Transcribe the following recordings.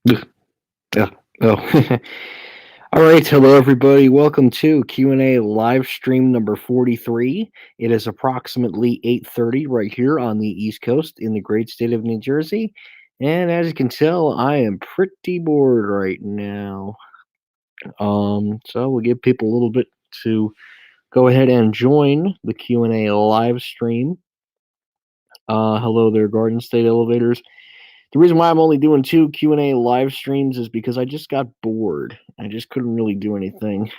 Yeah. Oh. All right. Hello, everybody. Welcome to Q&A live stream number 43. It is approximately 8:30 right here on the East Coast in the great state of New Jersey. And as you can tell, I am pretty bored right now. So we'll give people a little bit to go ahead and join the Q&A live stream. Hello there, Garden State Elevators. The reason why I'm only doing two Q&A live streams is because I just got bored. I just couldn't really do anything.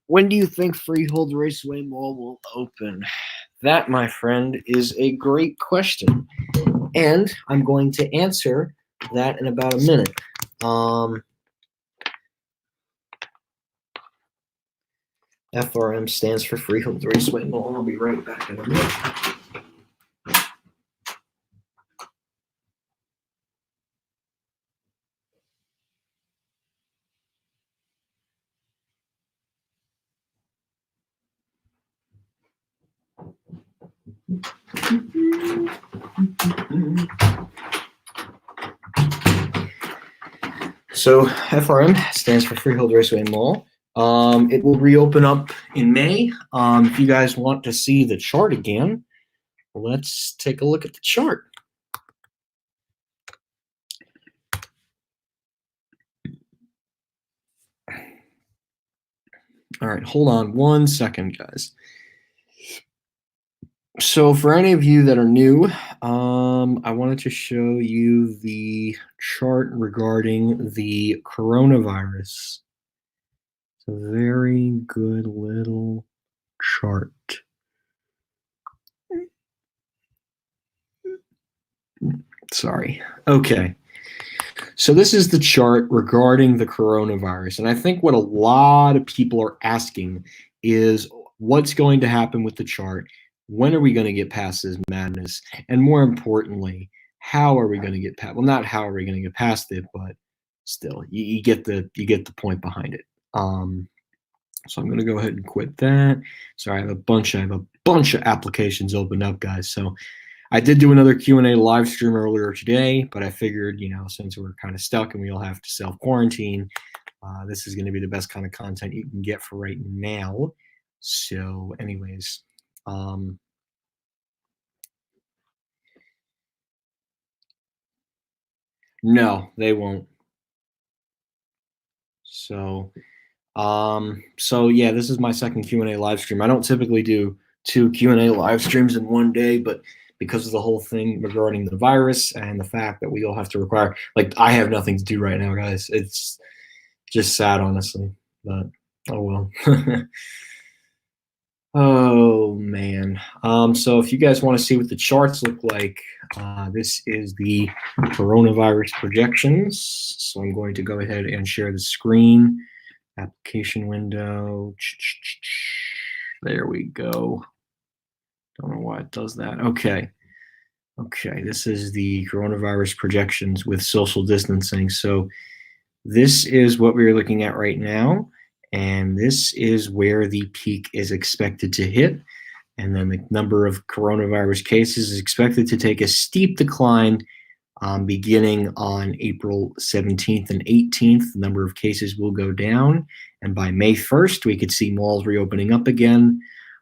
When do you think Freehold Raceway Mall will open? That, my friend, is a great question. And I'm going to answer that in about a minute. FRM stands for Freehold Raceway Mall. I'll be right back in a minute. So FRM stands for Freehold Raceway Mall. It will reopen up in May. If you guys want to see the chart again, let's take a look at the chart. All right, hold on one second, guys. So for any of you that are new, I wanted to show you the chart regarding the coronavirus. It's a very good little chart. Sorry. Okay. So this is the chart regarding the coronavirus. And I think what a lot of people are asking is what's going to happen with the chart? When are we going to get past this madness? And more importantly, how are we going to get past? Well, not how are we going to get past it, but still, you get the point behind it. So I'm going to go ahead and quit that. Sorry, I have a bunch of applications opened up, guys. So I did do another Q&A live stream earlier today, but I figured, since we're kind of stuck and we all have to self-quarantine, this is going to be the best kind of content you can get for right now. So anyways, no, they won't. So yeah, this is my second Q&A live stream. I don't typically do two Q&A live streams in one day, but because of the whole thing regarding the virus and the fact that we all have to require, I have nothing to do right now, guys. It's just sad, honestly, but oh well. Oh man. So if you guys want to see what the charts look like, this is the coronavirus projections. So I'm going to go ahead and share the screen. Application window. There we go. Don't know why it does that. Okay. Okay, this is the coronavirus projections with social distancing. So this is what we're looking at right now. And this is where the peak is expected to hit. And then the number of coronavirus cases is expected to take a steep decline beginning on April 17th and 18th. The number of cases will go down. And by May 1st, we could see malls reopening up again,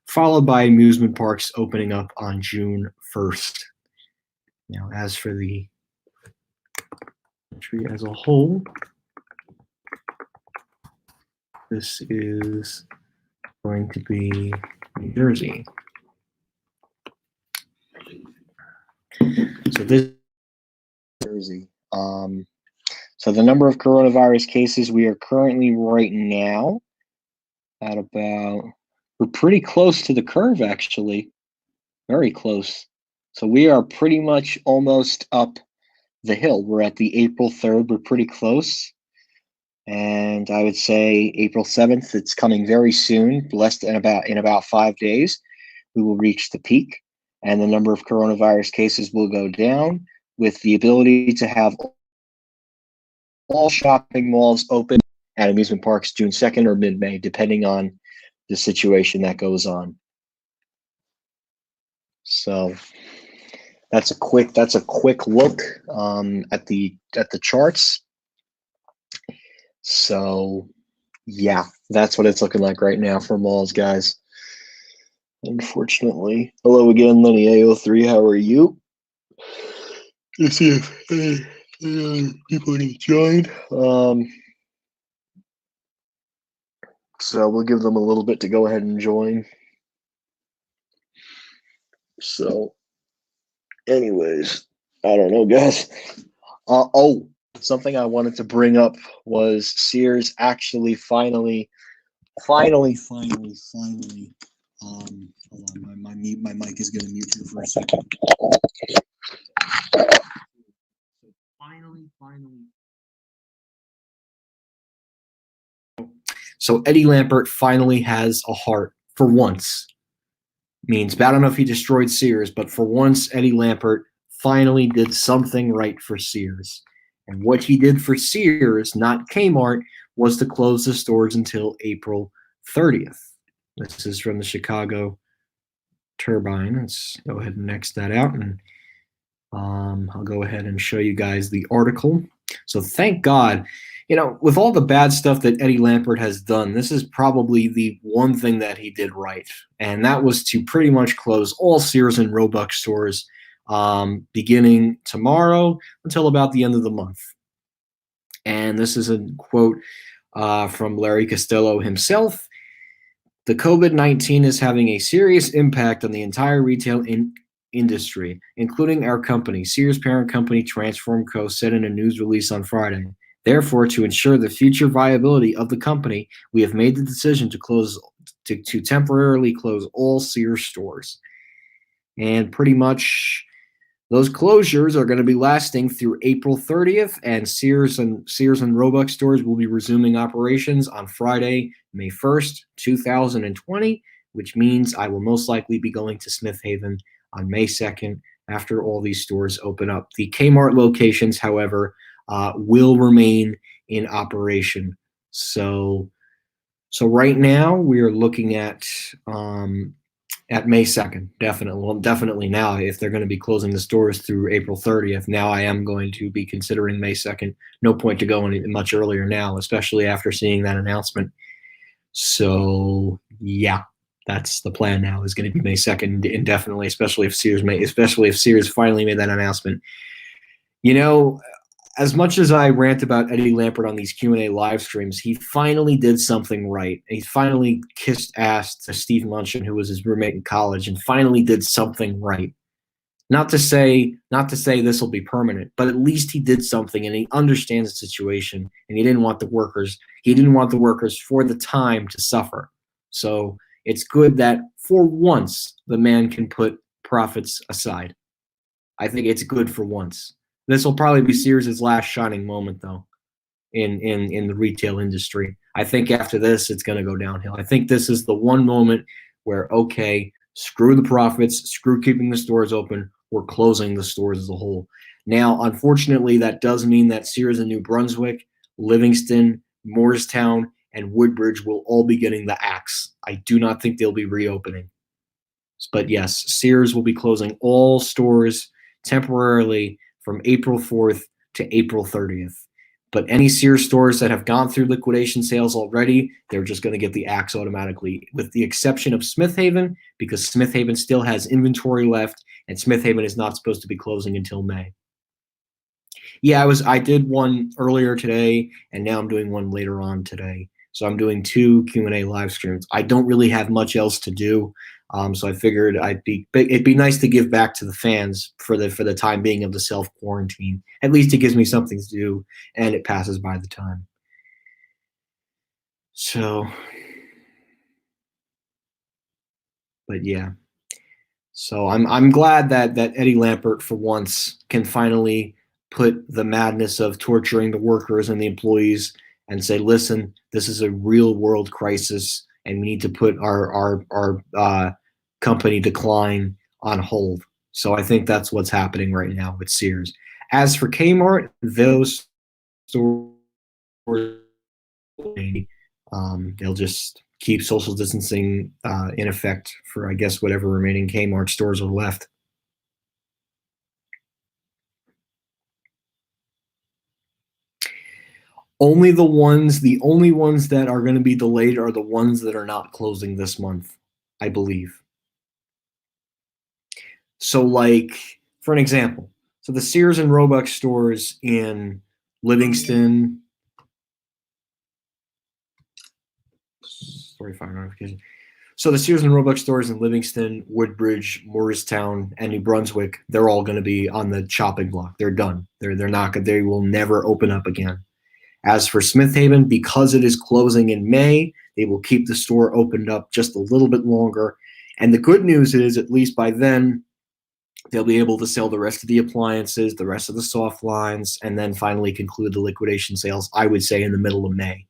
followed by amusement parks opening up on June 1st. Now, as for the country as a whole, this is going to be New Jersey. So this is Jersey. So the number of coronavirus cases, we are currently right now at about, we're pretty close to the curve, actually. Very close. So we are pretty much almost up the hill. We're at the April 3rd. We're pretty close. And I would say April 7th, it's coming very soon, in about 5 days, we will reach the peak and the number of coronavirus cases will go down with the ability to have all shopping malls open at amusement parks June 2nd or mid-May, depending on the situation that goes on. So that's a quick look at the charts. So yeah, that's what it's looking like right now for malls, guys. Unfortunately. Hello again, Lenny AO3. How are you? Let's see if people need joined. So we'll give them a little bit to go ahead and join. So, anyways, I don't know, guys. Oh, something I wanted to bring up was Sears actually finally. Hold on, my mic is gonna mute here for a second. Finally. So Eddie Lampert finally has a heart for once. Means bad enough he destroyed Sears, but for once Eddie Lampert finally did something right for Sears. And what he did for Sears, not Kmart, was to close the stores until April 30th. This is from the Chicago Turbine. Let's go ahead and X that out, and I'll go ahead and show you guys the article. So thank God, with all the bad stuff that Eddie Lampert has done, this is probably the one thing that he did right, and that was to pretty much close all Sears and Roebuck stores beginning tomorrow until about the end of the month. And this is a quote from Larry Costello himself. The COVID-19 is having a serious impact on the entire retail industry, including our company. Sears parent company Transform Co. said in a news release on Friday. Therefore, to ensure the future viability of the company, we have made the decision to temporarily close all Sears stores. And pretty much those closures are going to be lasting through April 30th, and Sears and Roebuck stores will be resuming operations on Friday, May 1st, 2020, which means I will most likely be going to Smith Haven on May 2nd after all these stores open up. The Kmart locations, however, will remain in operation. So right now we are looking at May 2nd, definitely. Well, definitely now, if they're going to be closing the stores through April 30th, now I am going to be considering May 2nd. No point to go any much earlier now, especially after seeing that announcement. So yeah, that's the plan now, is going to be May 2nd indefinitely, especially if Sears finally made that announcement. As much as I rant about Eddie Lampert on these Q&A live streams, he finally did something right. He finally kissed ass to Steve Munchin, who was his roommate in college, and finally did something right. Not to say this will be permanent, but at least he did something, and he understands the situation, and he didn't want the workers for the time to suffer. So it's good that for once the man can put profits aside. I think it's good for once. This will probably be Sears' last shining moment, though, in the retail industry. I think after this, it's going to go downhill. I think this is the one moment where, okay, screw the profits, screw keeping the stores open, we're closing the stores as a whole. Now, unfortunately, that does mean that Sears in New Brunswick, Livingston, Moorestown, and Woodbridge will all be getting the axe. I do not think they'll be reopening. But yes, Sears will be closing all stores temporarily from April 4th to April 30th. But any Sears stores that have gone through liquidation sales already, they're just going to get the axe automatically, with the exception of Smith Haven, because Smith Haven still has inventory left, and Smith Haven is not supposed to be closing until May. Yeah, I did one earlier today, and now I'm doing one later on today. So I'm doing 2 Q&A live streams. I don't really have much else to do. So I figured it'd be nice to give back to the fans for the time being of the self-quarantine. At least it gives me something to do, and it passes by the time. So, but yeah. So I'm glad that Eddie Lampert for once can finally put the madness of torturing the workers and the employees and say, listen, this is a real world crisis, and we need to put our company decline on hold. So I think that's what's happening right now with Sears. As for Kmart, those stores, they'll just keep social distancing in effect for, I guess, whatever remaining Kmart stores are left. The only ones that are going to be delayed are the ones that are not closing this month, I believe. So, like, for an example, so the Sears and Roebuck stores in Livingston, sorry, fire notification. So the Sears and Roebuck stores in Livingston, Woodbridge, Morristown, and New Brunswick, they're all going to be on the chopping block. They're done. They're not. They will never open up again. As for Smith Haven, because it is closing in May, they will keep the store opened up just a little bit longer. And the good news is, at least by then, they'll be able to sell the rest of the appliances, the rest of the soft lines, and then finally conclude the liquidation sales, I would say, in the middle of May.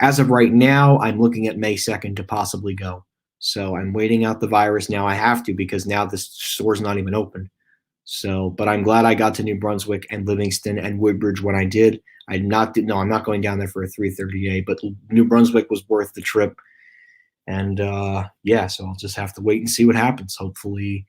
As of right now, I'm looking at May 2nd to possibly go. So I'm waiting out the virus now. I have to, because now the store's not even open. So, but I'm glad I got to New Brunswick and Livingston and Woodbridge when I did. I'm not going down there for a 3:30 but New Brunswick was worth the trip. And yeah, so I'll just have to wait and see what happens. Hopefully,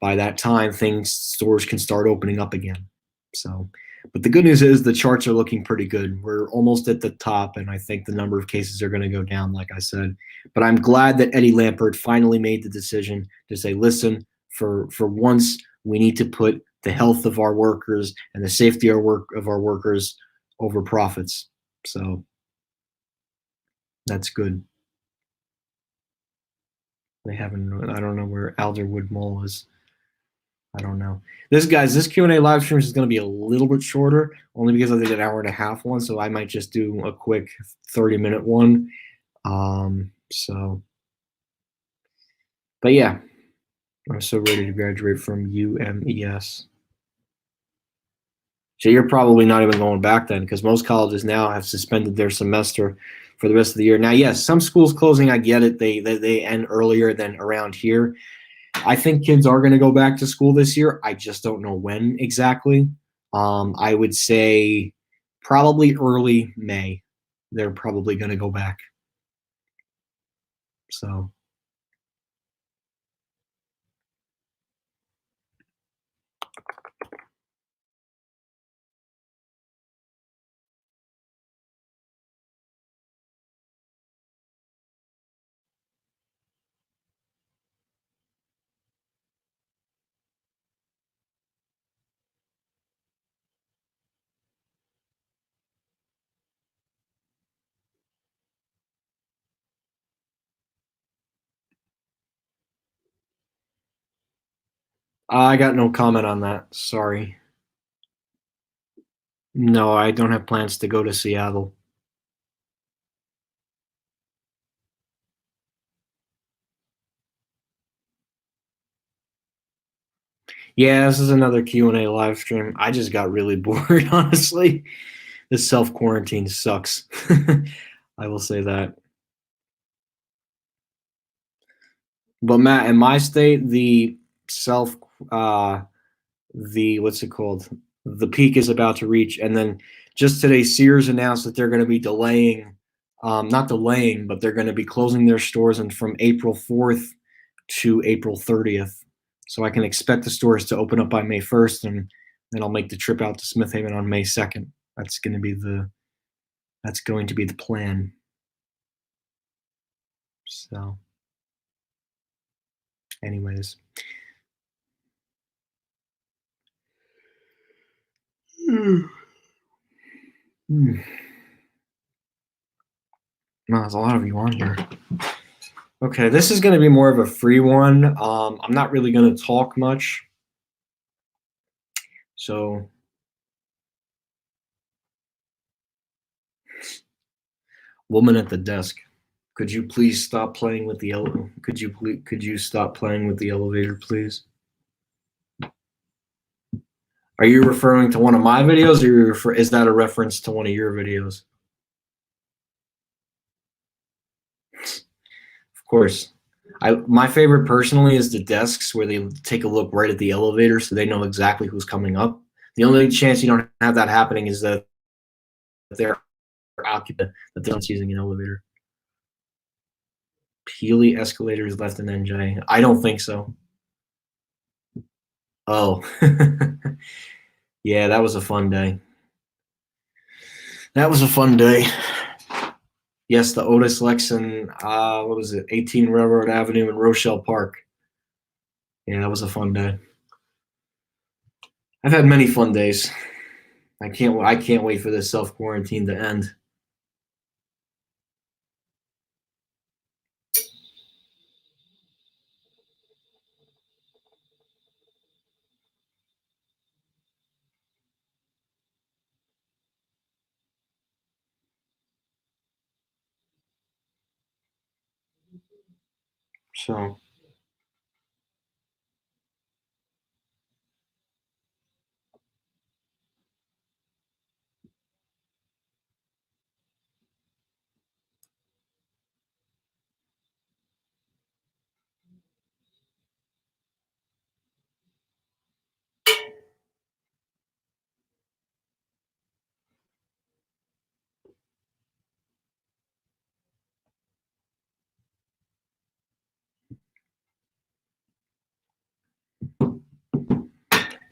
by that time, stores can start opening up again. So, but the good news is the charts are looking pretty good. We're almost at the top, and I think the number of cases are going to go down, like I said. But I'm glad that Eddie Lampert finally made the decision to say, listen, for once, we need to put the health of our workers and the safety of our workers over profits. So that's good. I don't know where Alderwood Mall is. I don't know. This Q&A live stream is going to be a little bit shorter, only because I did an hour and a half one, so I might just do a quick 30-minute one. But yeah, I'm so ready to graduate from UMES. So you're probably not even going back then, because most colleges now have suspended their semester for the rest of the year. Now, yes, some schools closing, I get it. They end earlier than around here. I think kids are going to go back to school this year. I just don't know when exactly. I would say probably early May. They're probably going to go back. So. I got no comment on that. Sorry. No, I don't have plans to go to Seattle. Yeah, this is another Q&A live stream. I just got really bored, honestly. This self-quarantine sucks. I will say that. But Matt, in my state, the what's it called? The peak is about to reach. And then just today, Sears announced that they're going to be delaying, not delaying, but they're going to be closing their stores from April 4th to April 30th. So I can expect the stores to open up by May 1st, and then I'll make the trip out to Smith Haven on May 2nd. That's going to be the plan. So anyways. No, there's a lot of you on here. Okay, this is going to be more of a free one. I'm not really going to talk much. So, woman at the desk, could you please stop playing with the elevator? Could you stop playing with the elevator, please? Are you referring to one of my videos, or is that a reference to one of your videos? Of course. My favorite personally is the desks where they take a look right at the elevator so they know exactly who's coming up. The only chance you don't have that happening is that they're occupant, that they're not using an elevator. Peely escalators left in NJ. I don't think so. Oh. Yeah, that was a fun day. That was a fun day. Yes, the Otis Lexan, what was it, 18 Railroad Avenue in Rochelle Park. Yeah, that was a fun day. I've had many fun days. I can't wait for this self quarantine to end. So,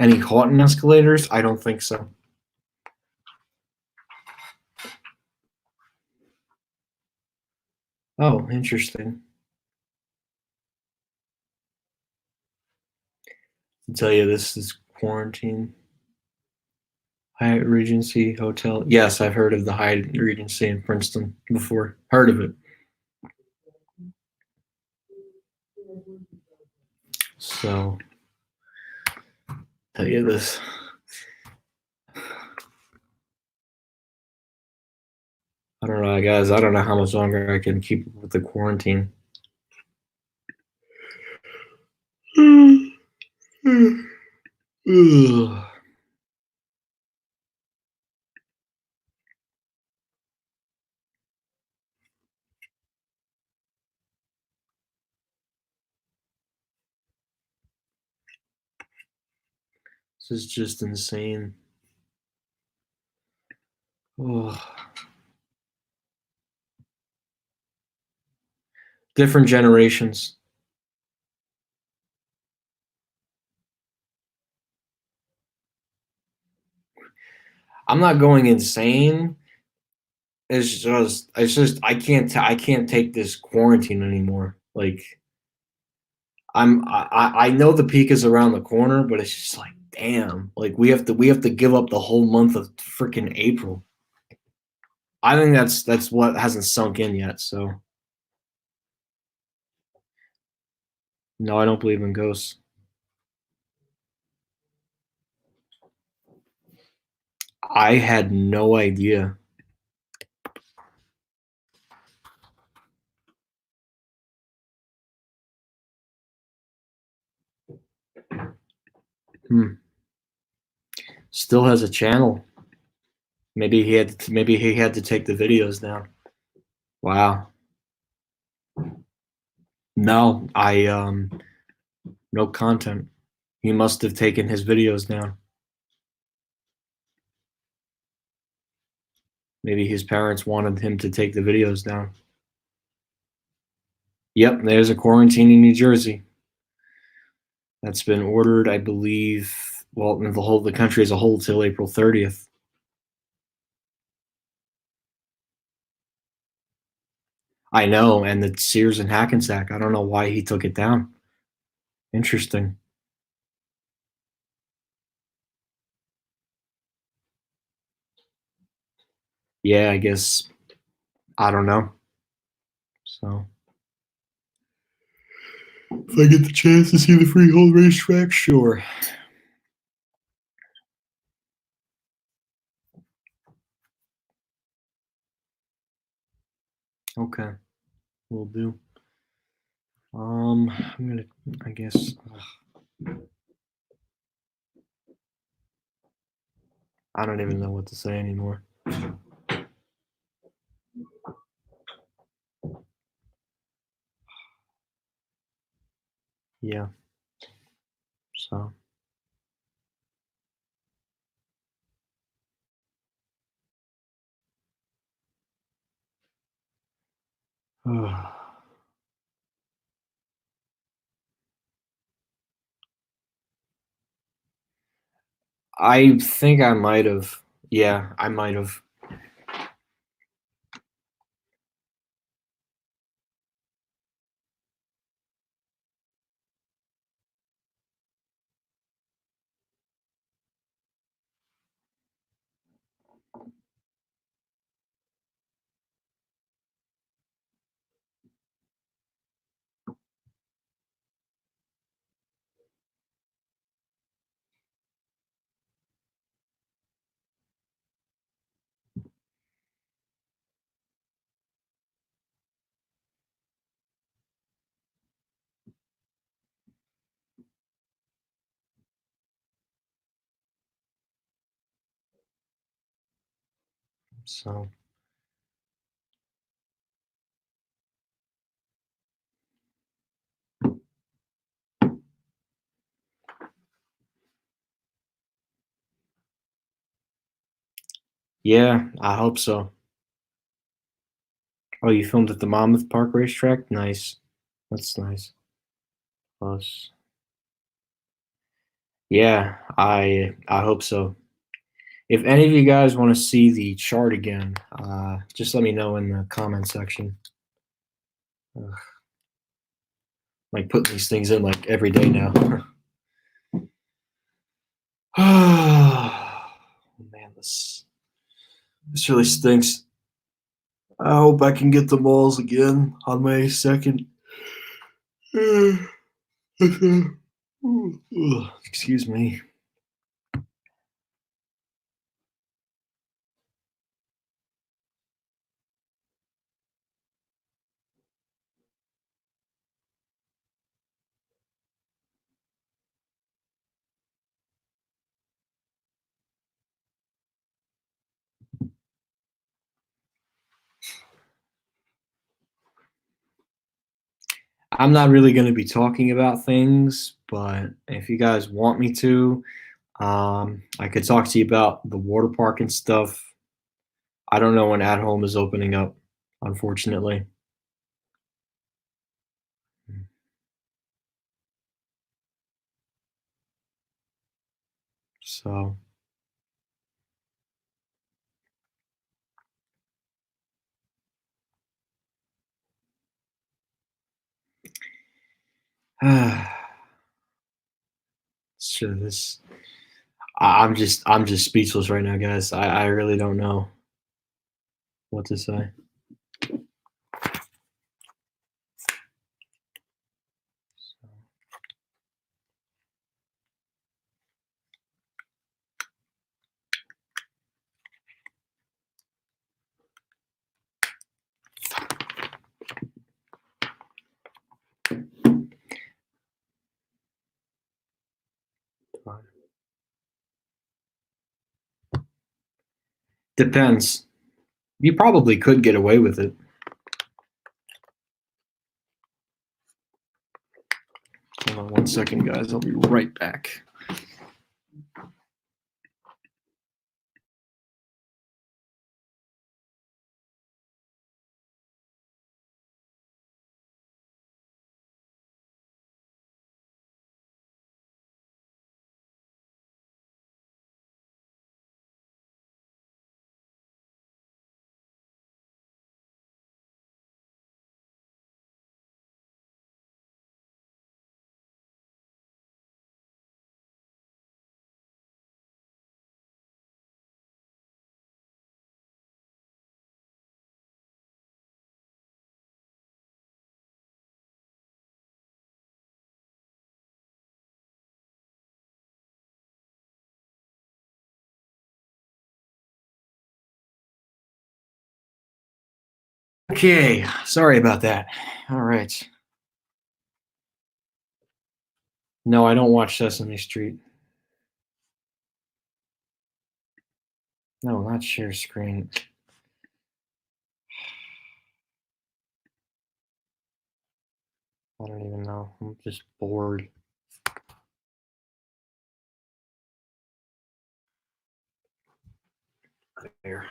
any caught in escalators? I don't think so. Oh, interesting. I'll tell you, this is quarantine. Hyatt Regency Hotel. Yes, I've heard of the Hyatt Regency in Princeton before. Heard of it. So, tell you this. I don't know, guys. I don't know how much longer I can keep with the quarantine. Ugh. This is just insane. Ugh. Different generations. I'm not going insane. It's just I can't take this quarantine anymore. Like I know the peak is around the corner, but it's just like damn. Like we have to give up the whole month of freaking April. I think that's what hasn't sunk in yet. So no, I don't believe in ghosts. I had no idea. Hmm. Still has a channel. Maybe he had to take the videos down. Wow. No, no content. He must have taken his videos down. Maybe his parents wanted him to take the videos down. Yep, there's a quarantine in New Jersey that's been ordered, I believe, well, in the country as a whole till April 30th. I know, and the Sears and Hackensack. I don't know why he took it down. Interesting. Yeah, I guess I don't know. So if I get the chance to see the Freehold racetrack, sure. Okay, we'll do. I'm gonna. I guess. I don't even know what to say anymore. Yeah. So. I think I might have. Yeah, I might have. So yeah, I hope so. Oh, you filmed at the Monmouth Park racetrack? Nice. That's nice. Close. Yeah, I hope so. If any of you guys want to see the chart again, just let me know in the comment section. Ugh, like putting these things in like every day now. Oh man, this really stinks. I hope I can get the malls again on May 2nd. Excuse me. I'm not really going to be talking about things, but if you guys want me to, I could talk to you about the water park and stuff. I don't know when At Home is opening up, unfortunately. So, sure, I'm just speechless right now, guys. I really don't know what to say. Depends. You probably could get away with it. Hold on one second, guys. I'll be right back. Okay, sorry about that. All right. No, I don't watch Sesame Street. No, not share screen. I don't even know. I'm just bored. There.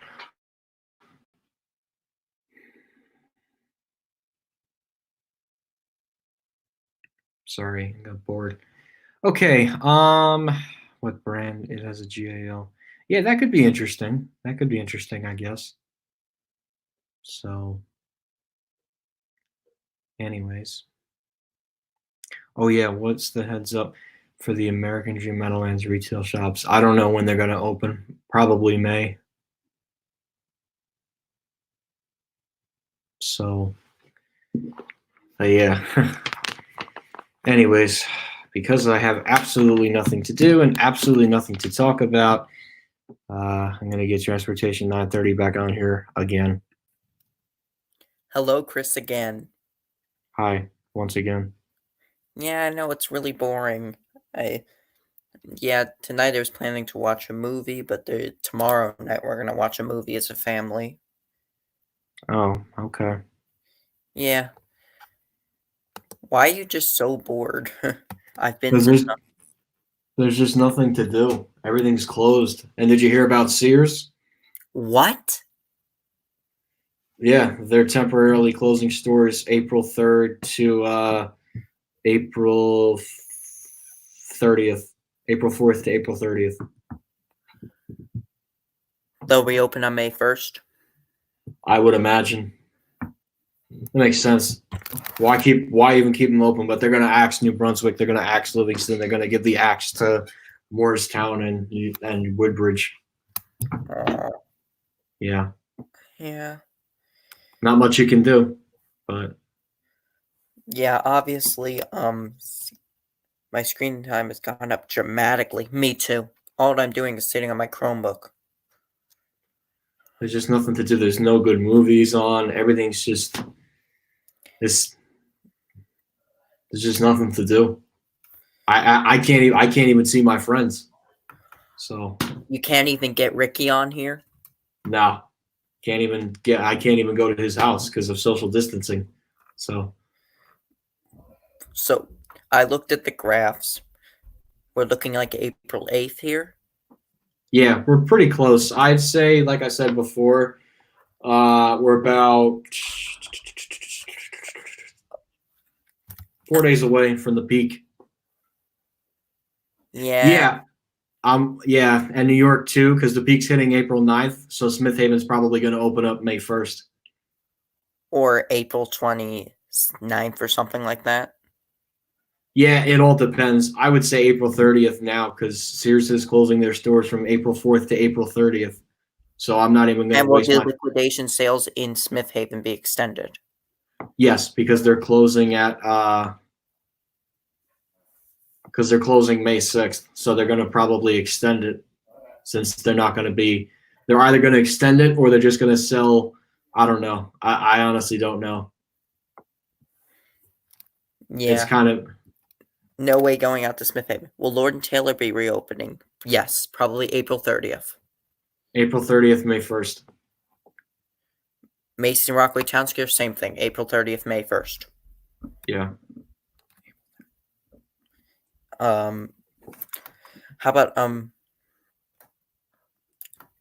Sorry, I got bored. Okay, what brand? It has a GAL. Yeah, that could be interesting. That could be interesting, I guess. So, anyways. Oh yeah, what's the heads up for the American Dream Meadowlands retail shops? I don't know when they're gonna open. Probably May. So, yeah. Anyways, because I have absolutely nothing to do and absolutely nothing to talk about, I'm gonna get Transportation 930 back on here again. Hello, Chris again. Hi, once again. Yeah, I know it's really boring. I Yeah, tonight I was planning to watch a movie, but tomorrow night we're gonna watch a movie as a family. Oh, okay. Yeah. Why are you just so bored? I've been Because to some. there's just nothing to do. Everything's closed. And did you hear about Sears? What? Yeah, they're temporarily closing stores April 3rd to April 30th. April 4th to April 30th. They'll reopen on May 1st? I would imagine. That makes sense. Why even keep them open? But they're going to axe New Brunswick. They're going to axe Livingston. They're going to give the axe to Morristown and Woodbridge. Yeah. Yeah. Not much you can do, but Yeah, obviously, my screen time has gone up dramatically. Me too. All I'm doing is sitting on my Chromebook. there's just nothing to do. There's no good movies on. Everything's just this. There's just nothing to do. I can't even see my friends. So You can't even get Ricky on here? no, I can't even go to his house because of social distancing. So I looked at the graphs. We're looking like April 8th here. yeah, we're pretty close. I'd say, like I said before, we're about 4 days away from the peak. Yeah. Yeah, and New York too, because the peak's hitting April 9th, so Smith Haven's probably going to open up May 1st. Or April 29th or something like that. Yeah, it all depends. I would say April 30th now because Sears is closing their stores from April 4th to April 30th. So I'm not even going And to will waste the my. liquidation sales in Smith Haven be extended? Yes, because they're closing at because they're closing May 6th, so they're going to probably extend it since they're not going to be. They're either going to extend it or they're just going to sell. I don't know. I honestly don't know. Yeah. It's kind of. No way going out to Smith Haven. Will Lord & Taylor be reopening? Yes, probably April 30th. April 30th, May 1st. Mason Rockaway Town Square, same thing. April 30th, May 1st. Yeah. How about,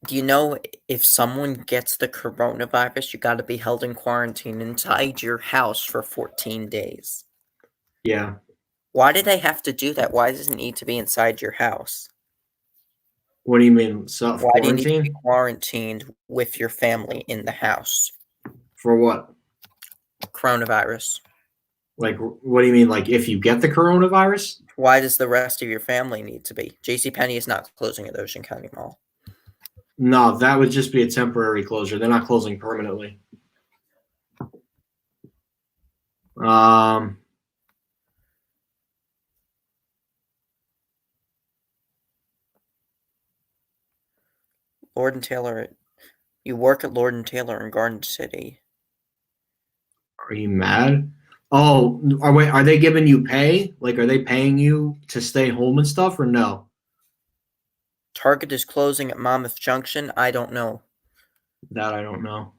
do you know if someone gets the coronavirus, you gotta be held in quarantine inside your house for 14 days? Yeah. Why do they have to do that? Why does it need to be inside your house? What do you mean? Self Why do you need to be quarantine? quarantined with your family in the house? For what? Coronavirus. Like, what do you mean? Like, if you get the coronavirus? Why does the rest of your family need to be? JCPenney is not closing at Ocean County Mall. No, that would just be a temporary closure. They're not closing permanently. Lord & Taylor, you work at Lord & Taylor in Garden City. Are you mad? Oh, are they giving you pay? Like, are they paying you to stay home and stuff, or no? Target is closing at Monmouth Junction. I don't know. That I don't know.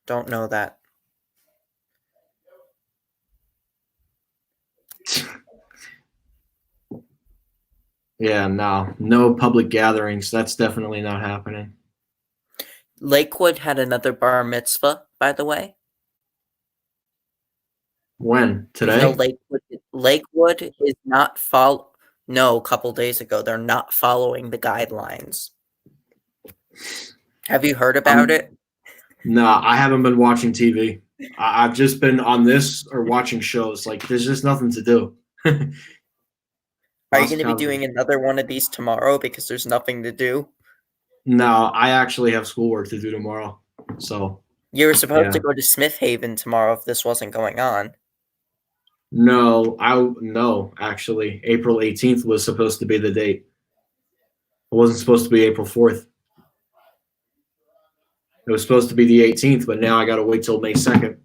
Don't know that. Yeah, no public gatherings. That's definitely not happening. Lakewood had another bar mitzvah, by the way. When? Today? No, Lakewood is not No, a couple days ago. They're not following the guidelines. Have you heard about it? No, I haven't been watching TV. I've just been on this or watching shows. Like, there's just nothing to do. Are you going to be doing another one of these tomorrow because there's nothing to do? No, I actually have schoolwork to do tomorrow. So you were supposed to go to Smith Haven tomorrow if this wasn't going on. No, actually. April 18th was supposed to be the date. It wasn't supposed to be April 4th. It was supposed to be the 18th, but now I got to wait till May 2nd.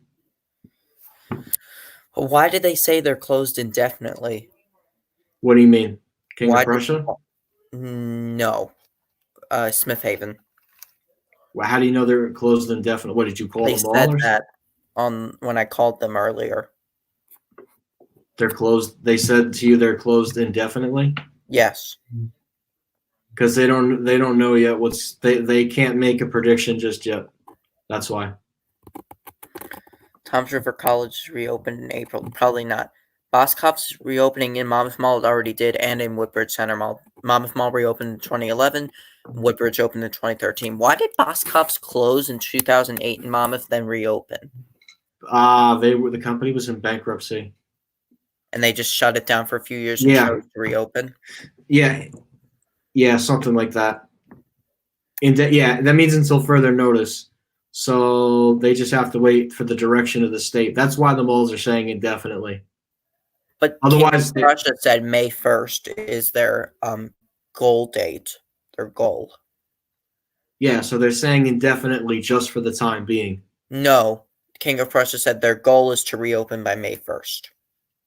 Why did they say they're closed indefinitely? What do you mean? King of Prussia? No, Smith Haven. Well, how do you know they're closed indefinitely? What did you call They them all? said Or that on when I called them earlier. they're closed? They said to you they're closed indefinitely Yes. because they don't know yet what's they can't make a prediction just yet. That's why. Toms River College is reopened in April. Probably not. Boscov's reopening in Monmouth Mall it already did, and in Woodbridge Center Mall. Monmouth Mall reopened in 2011. Woodbridge opened in 2013. Why did Boscov's close in 2008 in Monmouth, then reopen? The company was in bankruptcy. And they just shut it down for a few years and Yeah. chose to reopen? Yeah, something like that. Yeah, that means until further notice. So they just have to wait for the direction of the state. That's why the malls are saying indefinitely. But Otherwise, Russia said May 1st is their goal date, their goal. Yeah, so they're saying indefinitely just for the time being. No, King of Prussia said their goal is to reopen by May 1st.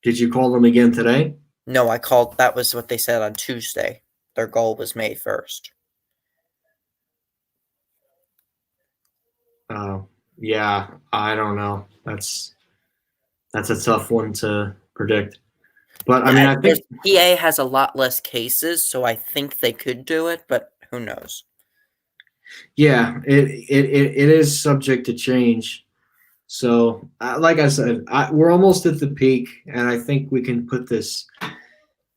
Did you call them again today? No, I called. That was what they said on Tuesday. Their goal was May 1st. Oh, yeah, I don't know. That's a tough one to predict. But I mean, I think PA has a lot less cases, so I think they could do it, but who knows? yeah, it is subject to change. So, like I said, we're almost at the peak, and I think we can put this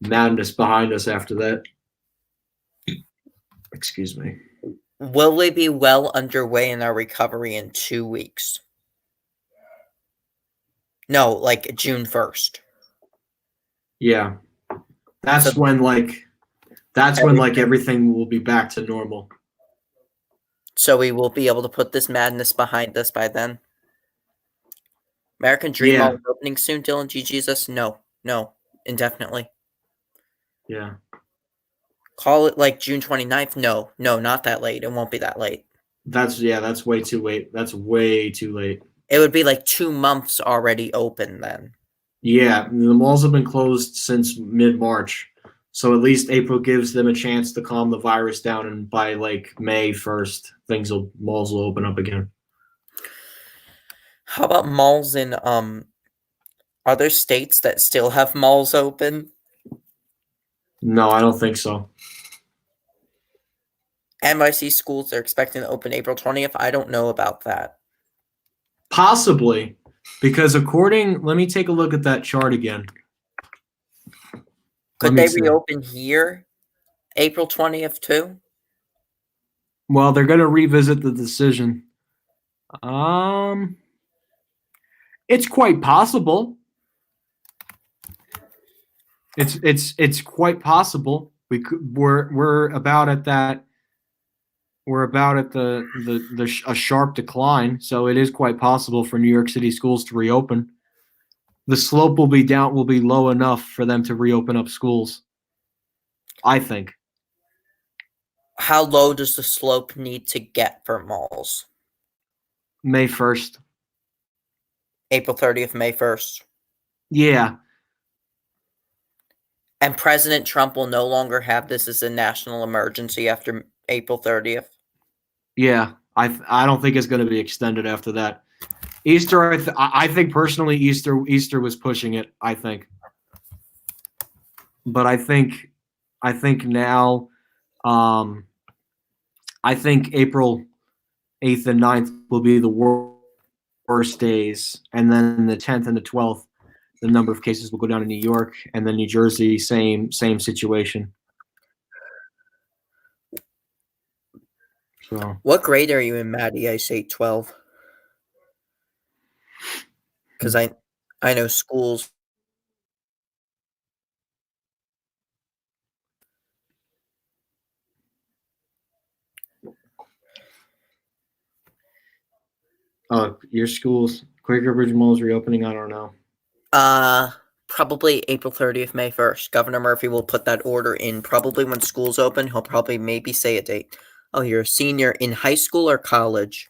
madness behind us after that. Excuse me. Will we be well underway in our recovery in 2 weeks? No, like June 1st. Yeah, that's when everything will be back to normal. So we will be able to put this madness behind us by then. American Dream Mall is opening soon, Dylan G. Jesus? No, indefinitely. Yeah. Call it like June 29th? No, not that late. It won't be that late. That's way too late. That's way too late. It would be like 2 months already open then. Yeah, the malls have been closed since mid-March. So at least April gives them a chance to calm the virus down, and by like May 1st, malls will open up again. How about malls in other states that still have malls open? No, I don't think so. NYC schools are expecting to open April 20th. I don't know about that. Possibly, because let me take a look at that chart again. Could they reopen here April 20th too? Well, they're going to revisit the decision. It's quite possible. It's quite possible. We're about at that. We're about at a sharp decline, so it is quite possible for New York City schools to reopen. The slope will be low enough for them to reopen up schools, I think. How low does the slope need to get for malls? May 1st. April 30th, May 1st. Yeah. And President Trump will no longer have this as a national emergency after April 30th. Yeah, I don't think it's going to be extended after that. Easter, I think personally, Easter was pushing it. I think, but I think now, I think April 8th and 9th will be the worst days, and then the 10th and the 12th, the number of cases will go down in New York, and then New Jersey, same situation. So, what grade are you in, Maddie? I say 12. Because I know schools. Your school's Quaker Bridge Mall is reopening. I don't know. Probably April 30th, May 1st. Governor Murphy will put that order in probably when school's open. He'll probably maybe say a date. Oh, you're a senior in high school or college?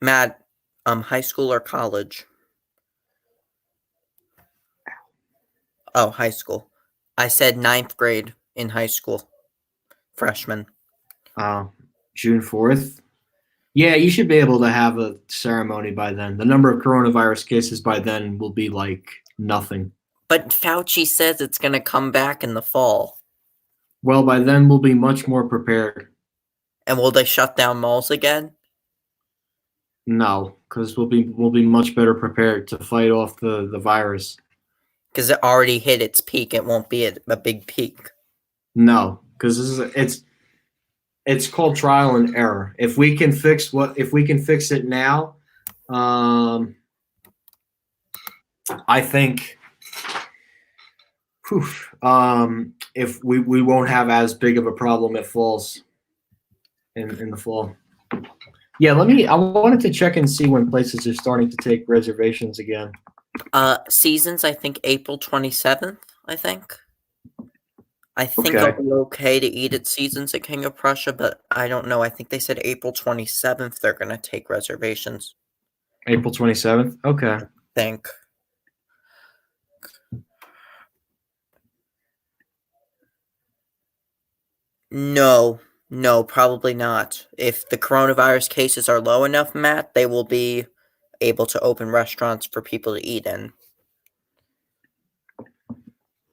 Matt, high school or college? Oh, high school. I said 9th grade in high school. Freshman. June 4th. Yeah, you should be able to have a ceremony by then. The number of coronavirus cases by then will be like nothing. But Fauci says it's going to come back in the fall. Well, by then we'll be much more prepared. And will they shut down malls again? No, because we'll be much better prepared to fight off the virus. Because it already hit its peak. It won't be a big peak. No, because it's called trial and error. If we can fix it now, I think if we won't have as big of a problem at falls in the fall. Yeah, I wanted to check and see when places are starting to take reservations again. Seasons, I think April 27th, I think. I think Okay. I'll be okay to eat at Seasons at King of Prussia, but I don't know. I think they said April 27th they're going to take reservations. April 27th? Okay. I think. No, probably not. If the coronavirus cases are low enough, Matt, they will be able to open restaurants for people to eat in.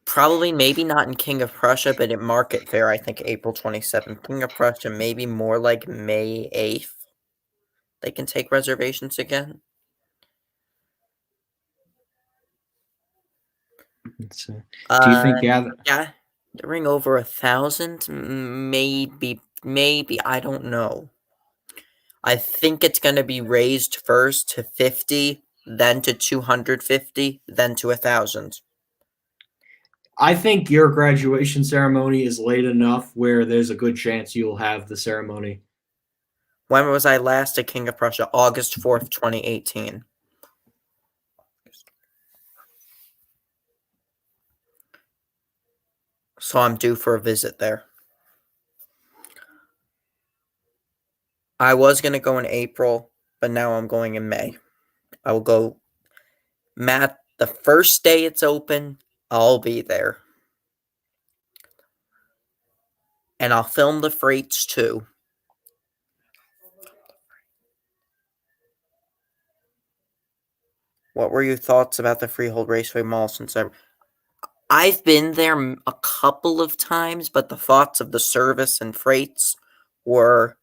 Probably, maybe not in King of Prussia, but at Market Fair, I think April 27th. King of Prussia, maybe more like May 8th. They can take reservations again. Let's see. Do you think gathering over 1,000? Maybe, I don't know. I think it's going to be raised first to 50, then to 250, then to 1,000. I think your graduation ceremony is late enough where there's a good chance you'll have the ceremony. When was I last at King of Prussia? August 4th, 2018. So I'm due for a visit there. I was going to go in April, but now I'm going in May. I will go, Matt, the first day it's open, I'll be there. And I'll film the freights too. What were your thoughts about the Freehold Raceway Mall since I've been there a couple of times, but the thoughts of the service and freights were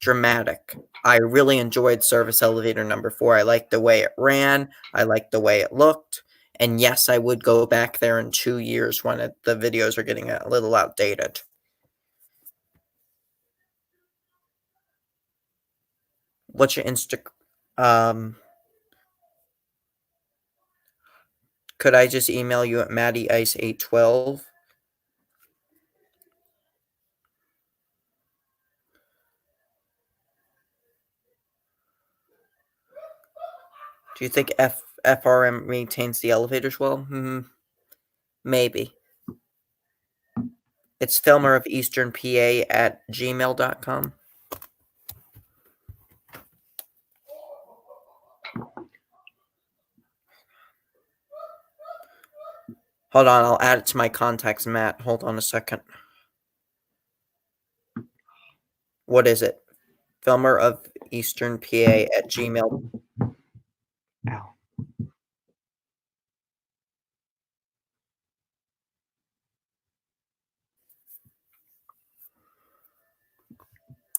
dramatic. I really enjoyed service elevator number 4. I liked the way it ran. I liked the way it looked. And yes, I would go back there in 2 years when the videos are getting a little outdated. What's your could I just email you at MattyIce812? Do you think FRM maintains the elevators well? Maybe. It's filmer of Eastern PA at gmail.com. Hold on, I'll add it to my contacts, Matt. Hold on a second. What is it? Filmer of Eastern PA at gmail. Ow.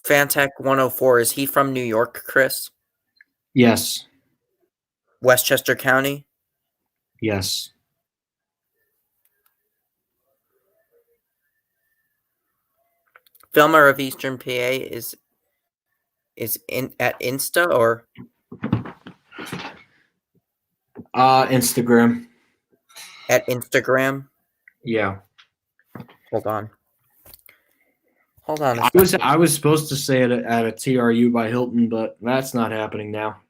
Fantech 104, is he from New York, Chris? Yes. Westchester County? Yes. Filmer of Eastern PA is in at Insta or Instagram. at Instagram? Yeah. Hold on. I was supposed to say it at a TRU by Hilton, but that's not happening now.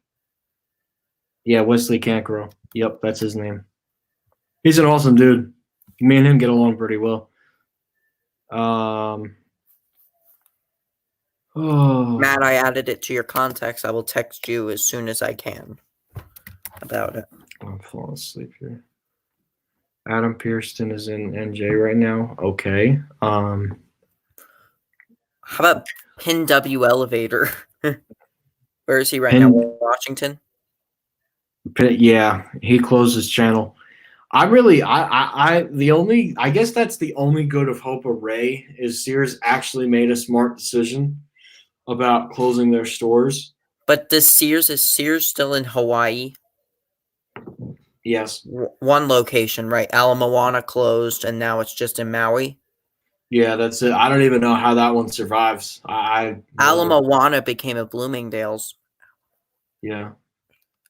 Yeah, Wesley Cancro. Yep, that's his name. He's an awesome dude. Me and him get along pretty well. Matt, I added it to your contacts. I will text you as soon as I can about it. I'm falling asleep here. Adam Pearston is in NJ right now. Okay. How about Pin W Elevator? Where is he right now? Washington? Yeah, he closed his channel. I guess that's the only good of Hope Array is Sears actually made a smart decision about closing their stores. But is Sears still in Hawaii? Yes. One location, right? Ala Moana closed, and now it's just in Maui. Yeah, that's it. I don't even know how that one survives. Ala Moana became a Bloomingdale's. Yeah.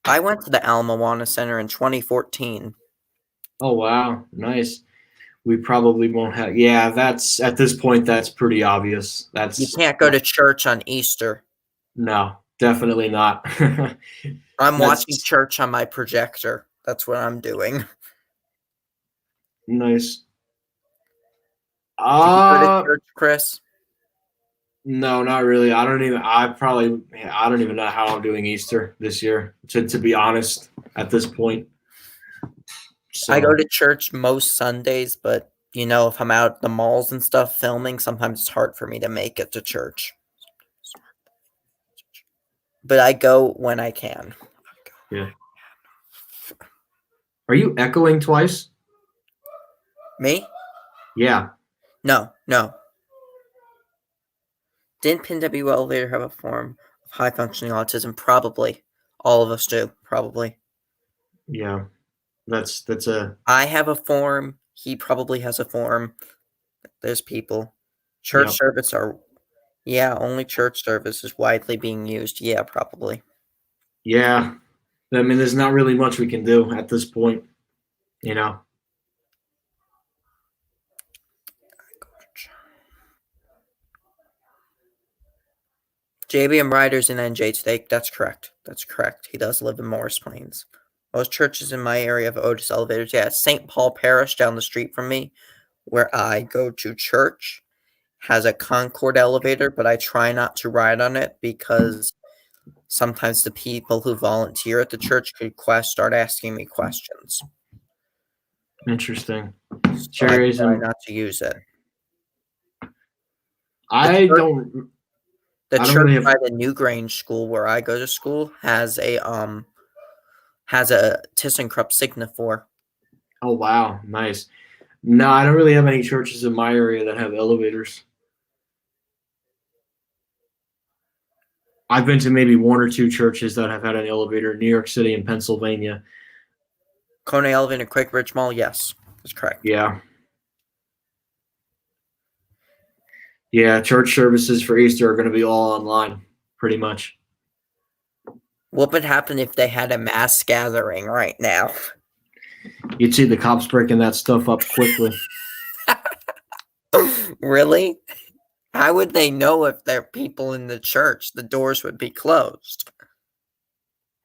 I went to the Ala Moana Center in 2014. Oh wow, nice. We probably won't have. Yeah, that's at this point. That's pretty obvious. You can't go to church on Easter. No, definitely not. I'm watching church on my projector. That's what I'm doing. Nice. Do you go to church, Chris? No, not really. I don't even know how I'm doing Easter this year, to be honest, at this point. So, I go to church most Sundays, but if I'm out at the malls and stuff filming, sometimes it's hard for me to make it to church. But I go when I can. Yeah. Are you echoing twice? Me? Yeah. No. Didn't Pin W Elevator have a form of high functioning autism? Probably. All of us do, probably. Yeah. I have a form. He probably has a form. There's people. Church service only church service is widely being used. Yeah, probably. Yeah. I mean, there's not really much we can do at this point, JBM Riders in NJ today. That's correct. He does live in Morris Plains. Most churches in my area have Otis elevators. Yeah, St. Paul Parish down the street from me, where I go to church, has a Concord elevator, but I try not to ride on it because sometimes the people who volunteer at the church could start asking me questions. Interesting. So I try not to use it. The church by the Newgrange School where I go to school has a ThyssenKrupp Signifor. Oh wow, nice. No, I don't really have any churches in my area that have elevators. I've been to maybe one or two churches that have had an elevator in New York City and Pennsylvania. Kone Elevator, Quick Rich Mall, yes, that's correct. Yeah. Yeah, church services for Easter are going to be all online, pretty much. What would happen if they had a mass gathering right now? You'd see the cops breaking that stuff up quickly. Really? How would they know if there are people in the church? The doors would be closed.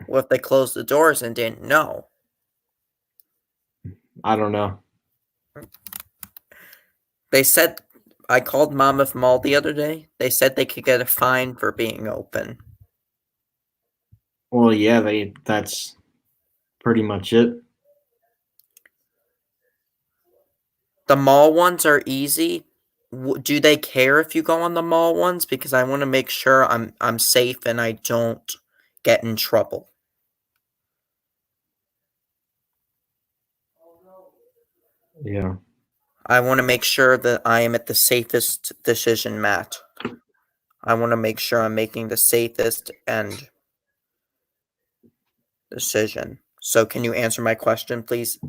What if they closed the doors and didn't know? I don't know. They said, I called Monmouth Mall the other day. They said they could get a fine for being open. Well, yeah, that's pretty much it. The mall ones are easy. Do they care if you go on the mall ones? Because I want to make sure I'm safe and I don't get in trouble. Yeah. I want to make sure that I am at the safest decision, Matt. I want to make sure I'm making the safest and decision. So can you answer my question, please?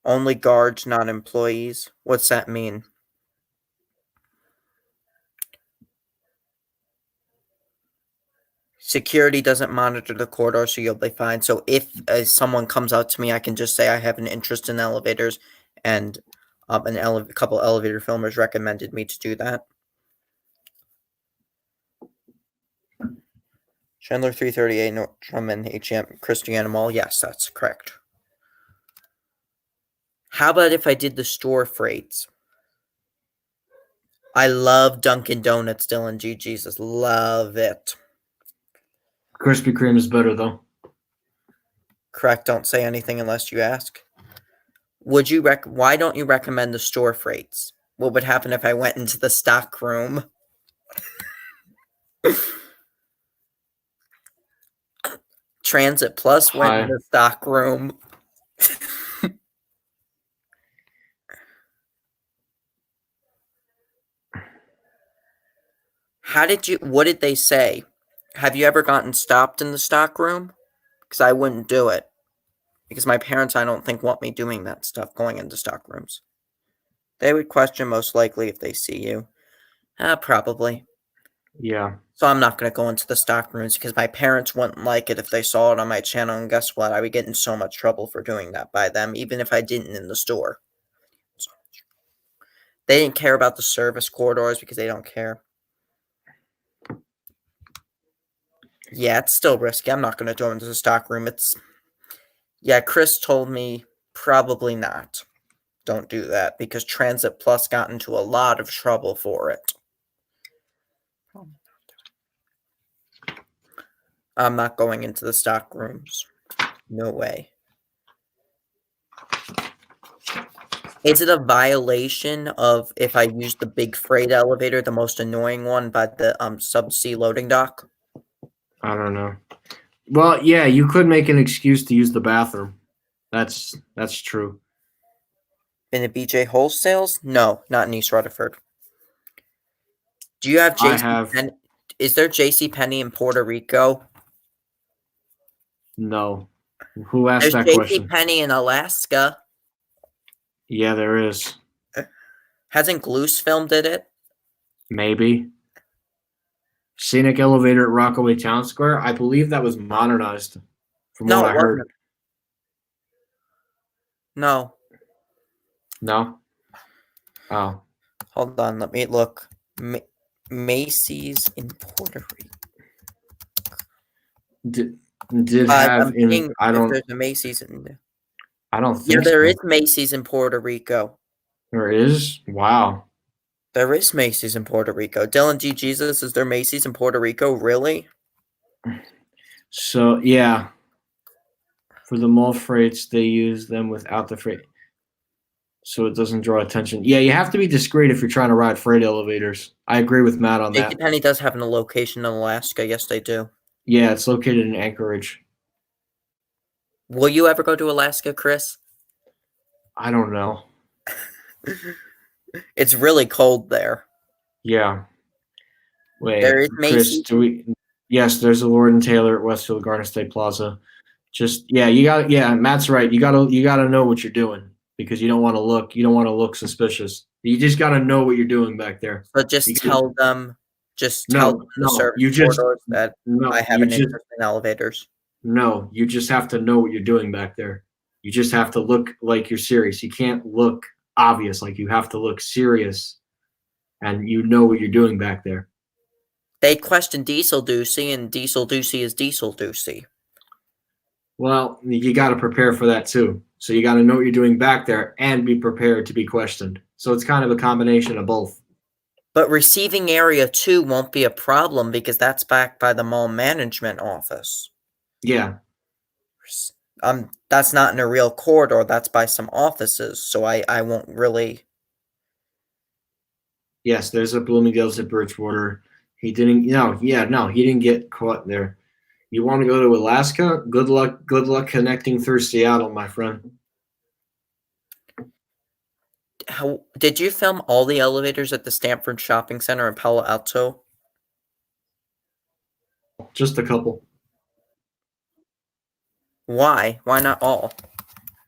Only guards, not employees. What's that mean? Security doesn't monitor the corridor, so you'll be fine. So if someone comes out to me, I can just say I have an interest in elevators, and a couple elevator filmers recommended me to do that. Chandler 338, North Drummond, HM, Christiana Mall. Yes, that's correct. How about if I did the store freights? I love Dunkin' Donuts, Dylan G. Jesus. Love it. Krispy Kreme is better, though. Correct. Don't say anything unless you ask. Would you Why don't you recommend the store freights? What would happen if I went into the stock room? Transit Plus went in Hi. the stock room. What did they say? Have you ever gotten stopped in the stock room? Because I wouldn't do it. Because my parents, I don't think, want me doing that stuff, going into stock rooms. They would question most likely if they see you. Probably. Yeah. So I'm not going to go into the stock rooms because my parents wouldn't like it if they saw it on my channel. And guess what? I would get in so much trouble for doing that by them, even if I didn't in the store. So, they didn't care about the service corridors because they don't care. Yeah, it's still risky. I'm not going to go into the stock room. Yeah, Chris told me probably not. Don't do that because Transit Plus got into a lot of trouble for it. I'm not going into the stock rooms. No way. Is it a violation of if I use the big freight elevator, the most annoying one by the subsea loading dock? I don't know. Well, yeah, you could make an excuse to use the bathroom. That's true. In the BJ Wholesales? No, not in East Rutherford. Do you have I have JC Is there JC Penney in Puerto Rico? no. Who asked There's that JC question? Penney in Alaska. Yeah, there is. Hasn't Gloose filmed it? Maybe. Scenic elevator at Rockaway Town Square. I believe that was modernized, from No, what it I heard. wasn't. No. No. Oh. Hold on, let me look. Macy's in Puerto Rico. Did have I'm in seeing I if don't there's a Macy's in there. I don't Yeah, think there so. is Macy's in Puerto Rico. There is? Wow. There is Macy's in Puerto Rico. Dylan G. Jesus, is there Macy's in Puerto Rico? Really? So yeah. For the mall freights, they use them without the freight, so it doesn't draw attention. Yeah, you have to be discreet if you're trying to ride freight elevators. I agree with Matt on that. JCPenney does have a location in Alaska. Yes, they do. Yeah, it's located in Anchorage. Will you ever go to Alaska, Chris? I don't know. It's really cold there. Yeah. Wait, There is Chris, Macy's. do we? Yes, there's a Lord and Taylor at Westfield Garden State Plaza. Just yeah, Matt's right. You gotta know what you're doing because you don't want to look suspicious. You just gotta know what you're doing back there. But just Because tell them the service corridors that I have an interest in elevators. No, you just have to know what you're doing back there. You just have to look like you're serious. You can't look obvious. Like you have to look serious, and you know what you're doing back there. They question Diesel Ducey, and Diesel Ducey is Diesel Ducey. Well, you got to prepare for that too. So you got to know what you're doing back there and be prepared to be questioned. So it's kind of a combination of both. But receiving area 2 won't be a problem because that's backed by the mall management office. Yeah. That's not in a real corridor. That's by some offices. So I won't really. Yes, there's a Bloomingdale's at Bridgewater. He didn't. He didn't get caught there. You want to go to Alaska? Good luck. Good luck connecting through Seattle, my friend. Did you film all the elevators at the Stanford Shopping Center in Palo Alto? Just a couple. Why? Why not all?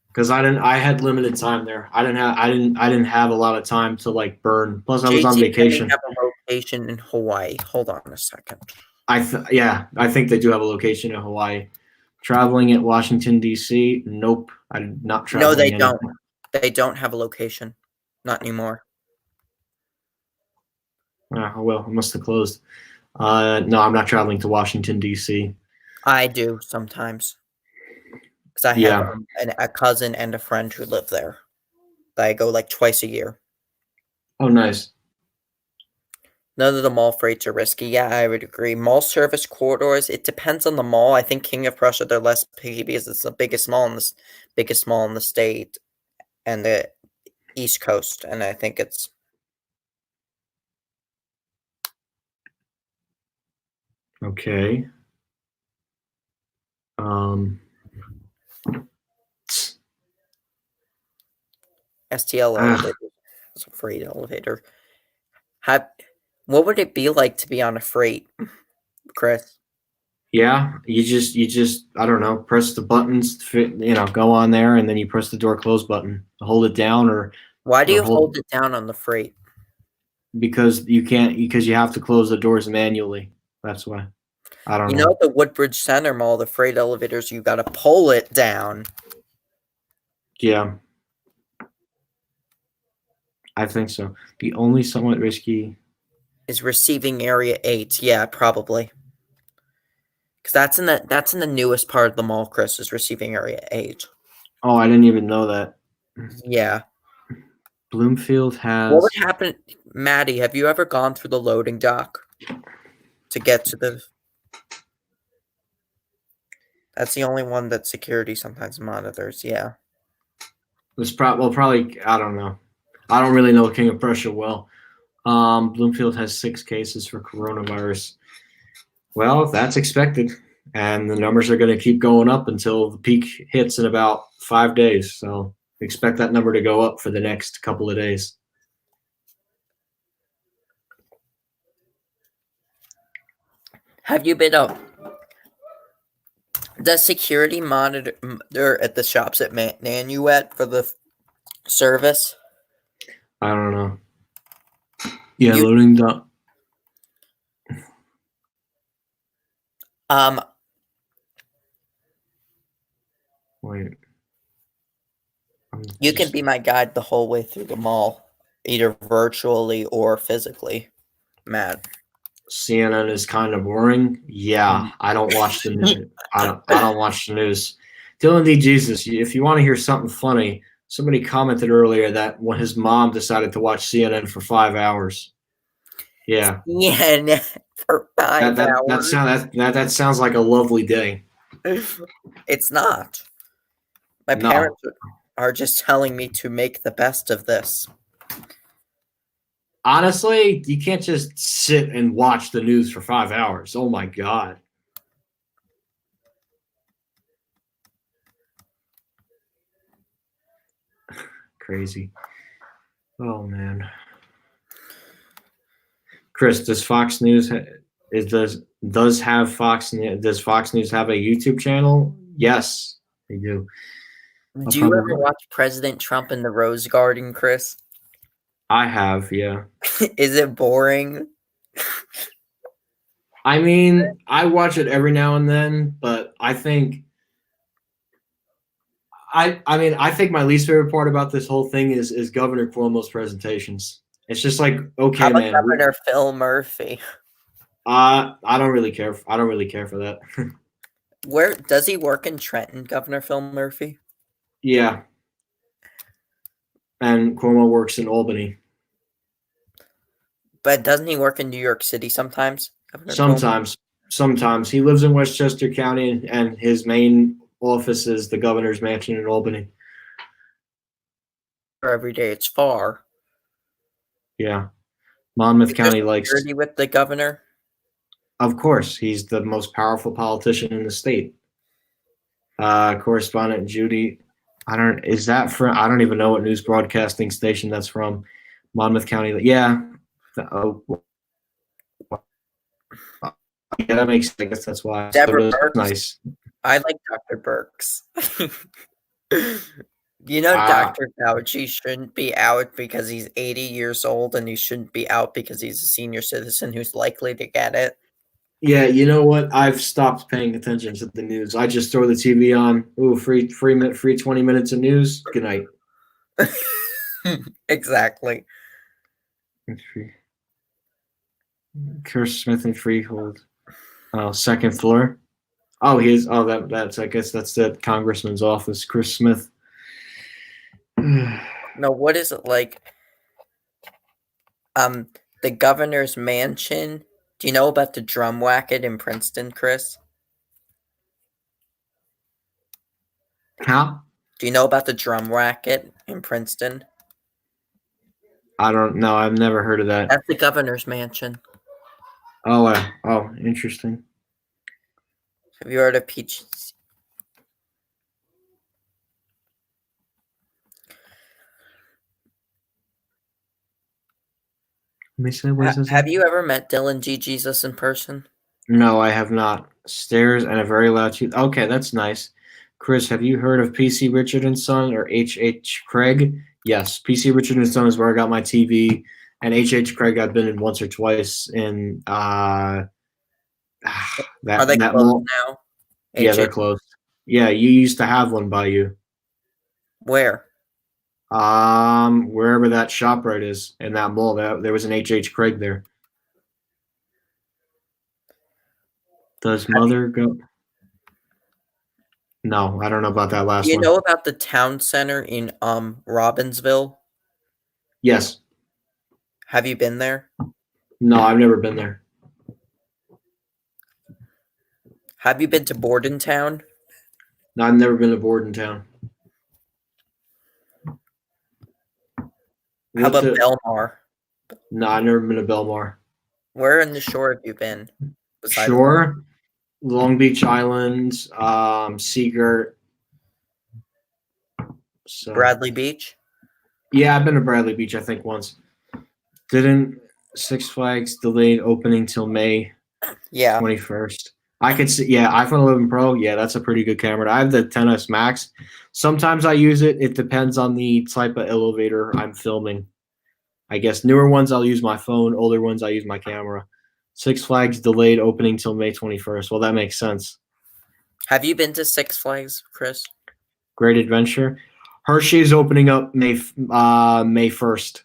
Because I had limited time there. I didn't have a lot of time to like burn. Plus, I was on vacation. Have a location in Hawaii. Hold on a second. I think they do have a location in Hawaii. Traveling at Washington D.C. Nope, I'm not traveling. No, they anymore. don't. They don't have a location. Not anymore. Oh, well, it must have closed. No, I'm not traveling to Washington D.C. I do sometimes. Because I have a cousin and a friend who live there. I go like twice a year. Oh, nice. None of the mall freights are risky. Yeah, I would agree. Mall service corridors, it depends on the mall. I think King of Prussia, they're less picky because it's the biggest mall in the state and the East Coast, and I think it's Okay. STL ah, elevator. It's a freight elevator. What would it be like to be on a freight, Chris? yeah, you just I don't know, press the buttons, go on there, and then you press the door close button, hold it down, Why do or you hold hold it down on the freight? because you have to close the doors manually. That's why. I don't You know, know. at the Woodbridge Center Mall, the freight elevators, you gotta pull it down. Yeah, I think so. The only somewhat risky. Is receiving area 8. Yeah, probably. Because that's in the newest part of the mall, Chris, is receiving area 8. Oh, I didn't even know that. Yeah. Bloomfield What would has. happen, Maddie? Have you ever gone through the loading dock to get to the? That's the only one that security sometimes monitors. Yeah. Probably I don't know. I don't really know King of Prussia well. Bloomfield has 6 cases for coronavirus. Well, that's expected, and the numbers are going to keep going up until the peak hits in about 5 days. So expect that number to go up for the next couple of days. Have you been up? Does security monitor at the shops at Nanuet for the service? I don't know. Yeah, You loading dock. Wait. you can be my guide the whole way through the mall, either virtually or physically, Matt. CNN is kind of boring. Yeah, I don't watch the news. I don't watch the news. Dylan D. Jesus, if you want to hear something funny, somebody commented earlier that when his mom decided to watch CNN for 5 hours. Yeah, Yeah, for 5 hours. that sounds like a lovely day. It's not. My No, parents are just telling me to make the best of this. honestly, you can't just sit and watch the news for 5 hours. Oh my god. Crazy. Oh man. Chris, does Fox News does have Fox does Fox News have a YouTube channel? Yes, they do. Do you ever watch President Trump in the Rose Garden, Chris? I have, yeah. Is it boring? I mean, I watch it every now and then, but I think I think my least favorite part about this whole thing is Governor Cuomo's presentations. It's just like, How okay, about man. Governor Phil Murphy? I don't really care. I don't really care for that. Where does he work in Trenton, Governor Phil Murphy? Yeah. And Cuomo works in Albany. But doesn't he work in New York City sometimes? Governor Sometimes he lives in Westchester County, and his main office is the governor's mansion in Albany. Every day it's far. Yeah, Monmouth County likes. Security with the governor. Of course, he's the most powerful politician in the state. Correspondent Judy, I don't even know what news broadcasting station that's from. Monmouth County, yeah. Yeah, that makes sense. I guess that's why. Deborah So Burks. nice. I like Dr. Burks. Dr. Fauci shouldn't be out because he's 80 years old, and he shouldn't be out because he's a senior citizen who's likely to get it. Yeah, you know what? I've stopped paying attention to the news. I just throw the TV on. Ooh, free 20 minutes of news. Good night. Exactly. Chris Smith and Freehold. Oh, second floor. Oh, that's I guess that's the congressman's office. Chris Smith. No, what is it like? The governor's mansion. Do you know about the drum racket in Princeton, Chris? How? Do you know about the drum racket in Princeton? I don't know. I've never heard of that. That's the governor's mansion. Oh, interesting. Have you heard of Peach? Let me say, what is this? Have you ever met Dylan G. Jesus in person? No, I have not. Stairs and a very loud tooth. Okay, that's nice. Chris, have you heard of PC Richard and Son or H.H. Craig? Yes, PC Richard and Son is where I got my TV, and H.H. Craig I've been in once or twice in Are that they that closed mall. now? Yeah, they're HH closed. Yeah, you used to have one by you. Where? Wherever that ShopRite is in that mall, there was an H.H. Craig there. Does mother go? No, I don't know about that last Do you one. know about the town center in Robbinsville? Yes. Have you been there? No, I've never been there. Have you been to Bordentown? No, I've never been to Bordentown. How about What's it? Belmar? No, I've never been to Belmar. Where in the shore have you been? besides Shore, Long Beach Islands, Seagirt. So Bradley Beach? yeah, I've been to Bradley Beach, I think once. Didn't Six Flags delayed opening till May Yeah. 21st. I could see, yeah, iPhone 11 Pro, yeah, that's a pretty good camera. I have the 10s Max. Sometimes I use it. It depends on the type of elevator I'm filming. I guess newer ones I'll use my phone, older ones I use my camera. Six Flags delayed opening till May 21st. Well, that makes sense. Have you been to Six Flags, Chris? Great Adventure. Hershey's opening up May 1st,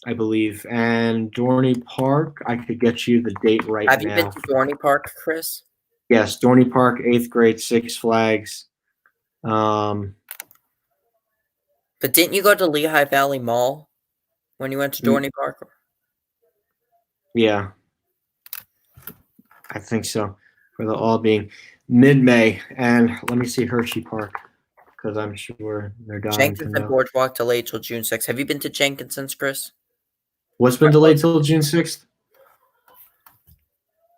I believe. And Dorney Park, I could get you the date right Have you now. been to Dorney Park, Chris? Yes, Dorney Park, 8th grade, Six Flags. But didn't you go to Lehigh Valley Mall when you went to Dorney Park? Yeah, I think so. For the all being mid-May, and let me see Hershey Park because I'm sure they're dying to Jenkinson know. Boardwalk delayed till June 6th. Have you been to Jenkinson's, Chris? What's been delayed till June 6th?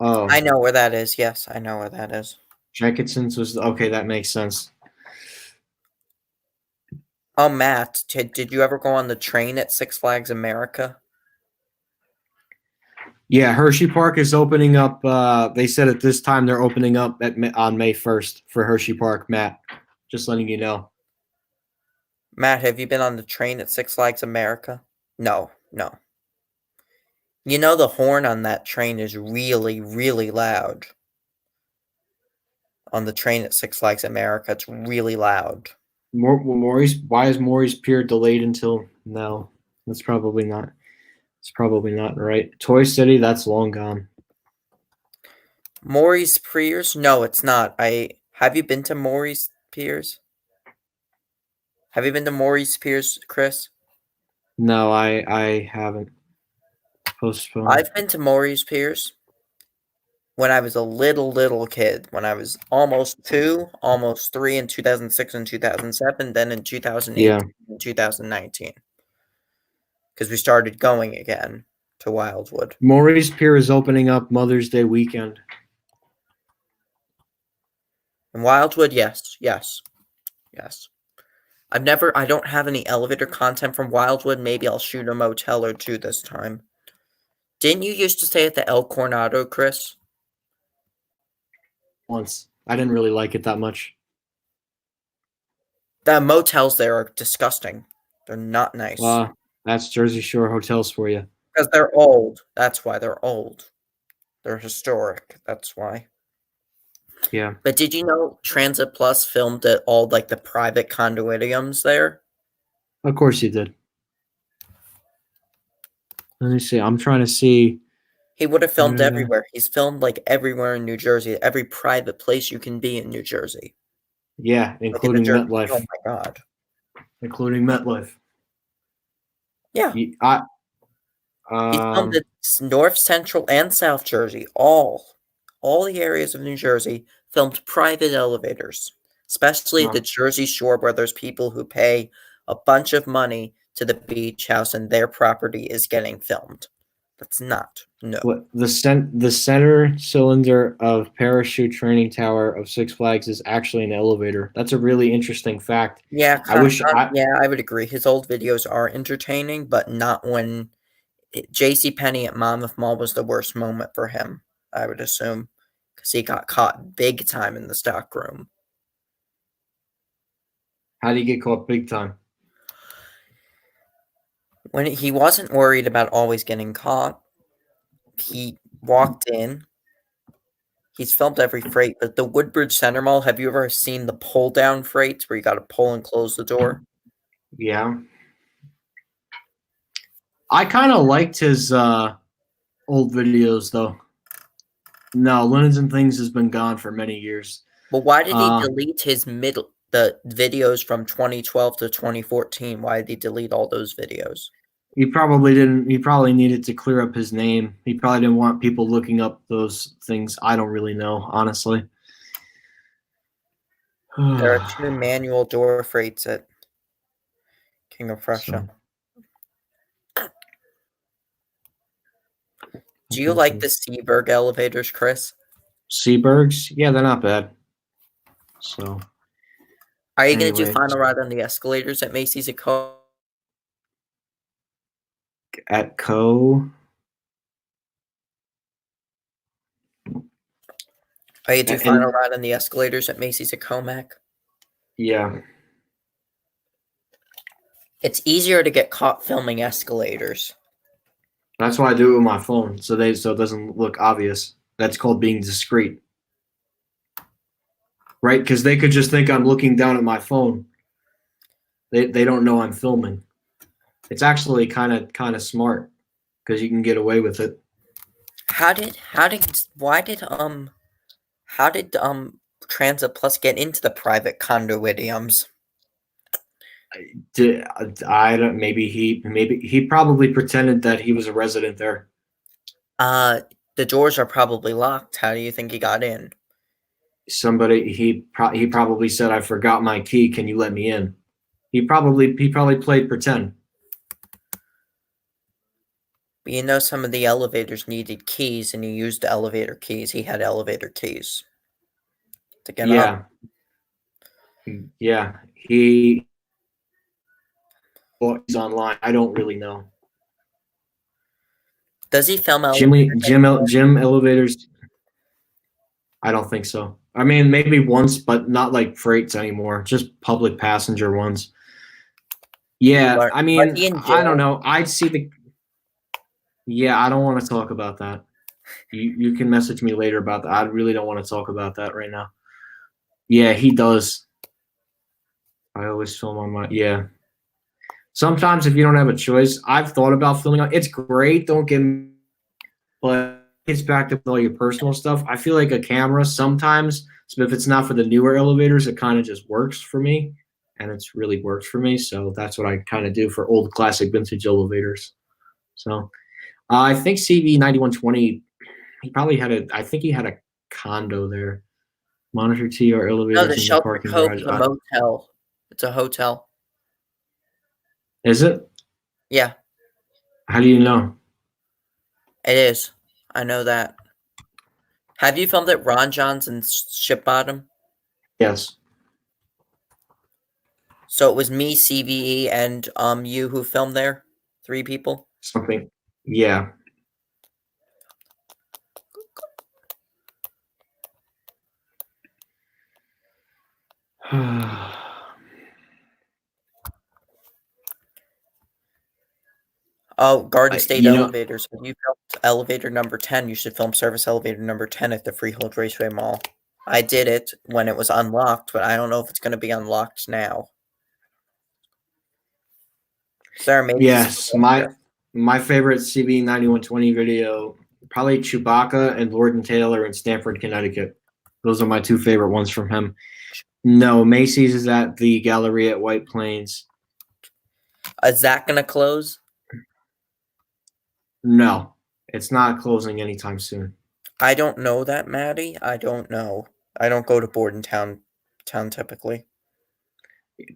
Oh, I know where that is. Yes, I know where that is. Jenkinson's was okay. That makes sense. Oh, Matt, did you ever go on the train at Six Flags America? Yeah, Hershey Park is opening up. They said at this time they're opening up on May 1st for Hershey Park. Matt, just letting you know. Matt, have you been on the train at Six Flags America? No. You know the horn on that train is really, really loud. On the train at Six Flags America, it's really loud. Maurice, why is Maurice Pier delayed until now? That's probably not. It's probably not right. Toy City, that's long gone. Maurice Piers? No, it's not. Have you been to Maurice Piers? Have you been to Maurice Piers, Chris? No, I haven't. Postponed. I've been to Maurice Piers when I was a little kid. When I was almost 2, almost 3 in 2006 and 2007, then in 2008 and 2019. Because we started going again to Wildwood. Maurice Pier is opening up Mother's Day weekend. And Wildwood, yes. I don't have any elevator content from Wildwood. Maybe I'll shoot a motel or two this time. Didn't you used to stay at the El Coronado, Chris? Once. I didn't really like it that much. The motels there are disgusting. They're not nice. That's Jersey Shore hotels for you. Because they're old. That's why they're old. They're historic. That's why. Yeah. But did you know Transit Plus filmed at all like the private condominiums there? Of course you did. Let me see. I'm trying to see. He would have filmed everywhere. He's filmed like everywhere in New Jersey. Every private place you can be in New Jersey. Yeah, including MetLife. Oh my God. Including MetLife. Yeah. He North Central and South Jersey, all the areas of New Jersey filmed private elevators, especially the Huh. Jersey Shore, where there's people who pay a bunch of money to the beach house and their property is getting filmed. That's not. No. What the center cylinder of parachute training tower of Six Flags is actually an elevator. That's a really interesting fact. Yeah, I wish yeah, I would agree. His old videos are entertaining, but not when J.C. Penney at Monmouth Mall was the worst moment for him, I would assume, because he got caught big time in the stock room. How do you get caught big time? When he wasn't worried about always getting caught, he walked in. He's filmed every freight, but the Woodbridge Center Mall, have you ever seen the pull down freights where you got to pull and close the door? Yeah. I kind of liked his old videos though. No, Linens and Things has been gone for many years. But why did he delete the videos from 2012 to 2014? Why did he delete all those videos? He probably didn't. He probably needed to clear up his name. He probably didn't want people looking up those things. I don't really know, honestly. There are 2 manual door freights at King of Prussia. Do you like the Seaberg elevators, Chris? Seabergs? Yeah, they're not bad. So, are you going to do anyway. final ride on the escalators at Macy's at Co? At Co? Are you going to do final ride on the escalators at Macy's at Comac? Yeah. It's easier to get caught filming escalators. That's why I do it with my phone, so it doesn't look obvious. That's called being discreet. Right? Because they could just think I'm looking down at my phone. They don't know I'm filming. It's actually kind of smart because you can get away with it. How did Transit Plus get into the private condominiums? I don't. Maybe he probably pretended that he was a resident there. The doors are probably locked. How do you think he got in? He probably said, "I forgot my key. Can you let me in?" He probably played pretend. But you know, some of the elevators needed keys, and he used the elevator keys. He had elevator keys to get up. Yeah. He's online. I don't really know. Does he film gym elevators? I don't think so. I mean, maybe once, but not like freights anymore. Just public passenger ones. Yeah, I mean, I don't know. I'd see the. Yeah, I don't want to talk about that. You can message me later about that. I really don't want to talk about that right now. Yeah, he does. I always film on my Sometimes if you don't have a choice, I've thought about filming. It's great, don't get me, but it's backed up with all your personal stuff. I feel like a camera sometimes, so if it's not for the newer elevators, it kind of just works for me, and it's really works for me. So that's what I kind of do for old classic vintage elevators. So I think CV 9120, he probably I think he had a condo there. Monitor TR elevators no, the in the Shelter parking Cove garage. is a motel. It's a hotel. Is it? Yeah. How do you know? It is. I know that. Have you filmed at Ron John's in Ship Bottom? Yes. So it was me, CVE, and you who filmed there? 3 people? Something. Yeah. Oh, Garden State elevators. If you filmed elevator number 10, you should film service elevator number 10 at the Freehold Raceway Mall. I did it when it was unlocked, but I don't know if it's going to be unlocked now. Sir, maybe yes, my favorite CV 9120 video, probably Chewbacca and Lord and Taylor in Stamford, Connecticut. Those are my 2 favorite ones from him. No, Macy's is at the Gallery at White Plains. Is that going to close? No, It's not closing anytime soon. I don't know that, Maddie. I don't know. I don't go to Bordentown typically.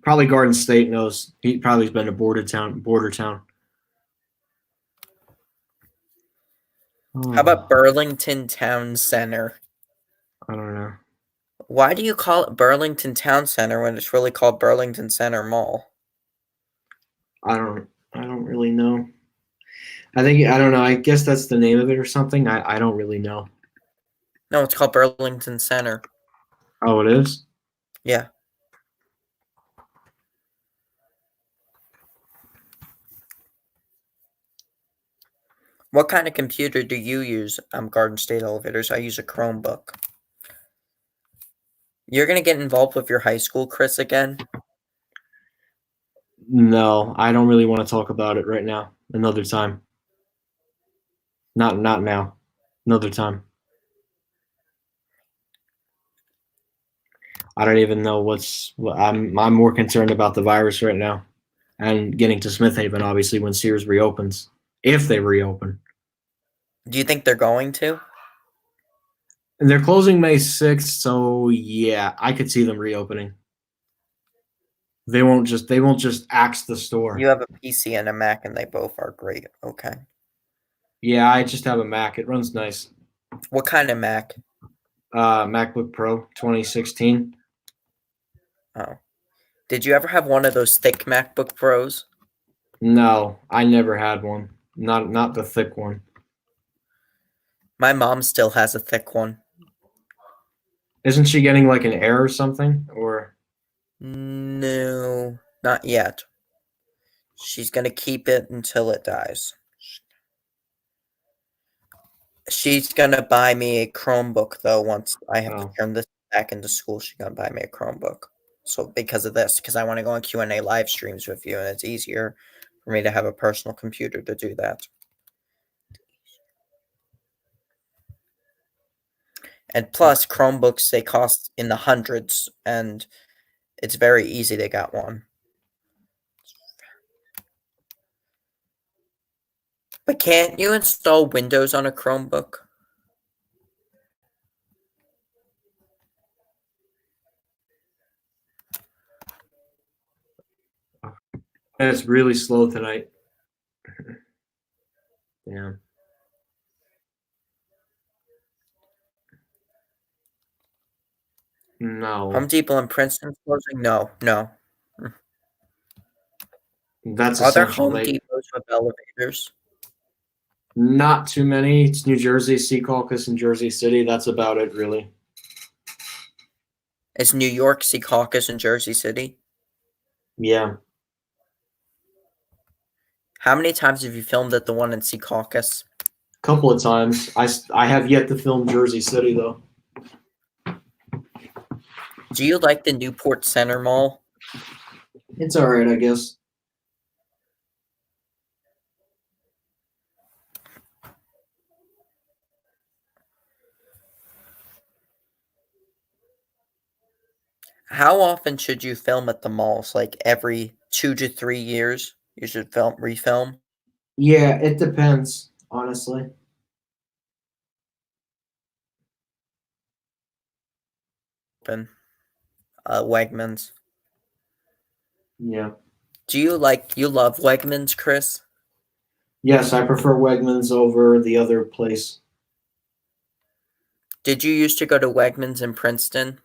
Probably Garden State knows. He probably has been to Border Town. How about Burlington Town Center? I don't know. Why do you call it Burlington Town Center when it's really called Burlington Center Mall? I don't really know. I don't know. I guess that's the name of it or something. I don't really know. No, it's called Burlington Center. Oh, it is? Yeah. What kind of computer do you use? Garden State Elevators. I use a Chromebook. You're gonna get involved with your high school, Chris, again? No, I don't really want to talk about it right now. Another time. Not now. Another time. I don't even know I'm more concerned about the virus right now and getting to Smith Haven, obviously, when Sears reopens. If they reopen. Do you think they're going to? And they're closing May 6th, so yeah, I could see them reopening. They won't just axe the store. You have a PC and a Mac, and they both are great. Okay. Yeah, I just have a Mac. It runs nice. What kind of Mac? MacBook Pro 2016. Oh. Did you ever have one of those thick MacBook Pros? No, I never had one. Not the thick one. My mom still has a thick one. Isn't she getting like an Air or something? Or No, not yet. She's gonna keep it until it dies. She's gonna buy me a Chromebook though. Once I have to turn this back into school, she's gonna buy me a Chromebook. So because of this, because I want to go on Q&A live streams with you, and it's easier for me to have a personal computer to do that. And plus, Chromebooks, they cost in the hundreds, and it's very easy to get one. But can't you install Windows on a Chromebook? it's really slow tonight. Yeah. No. Home Depot in Princeton closing? No. That's Are there essential. Home Depots with elevators? Not too many. It's New Jersey, Secaucus, and Jersey City. That's about it, really. It's New York, Secaucus, and Jersey City? Yeah. How many times have you filmed at the one in Secaucus? A couple of times. I have yet to film Jersey City, though. Do you like the Newport Center Mall? It's all right, I guess. How often should you film at the malls? Like every 2 to 3 years, you should refilm? Yeah, it depends, honestly. Wegmans. Yeah. Do you love Wegmans, Chris? Yes, I prefer Wegmans over the other place. Did you used to go to Wegmans in Princeton?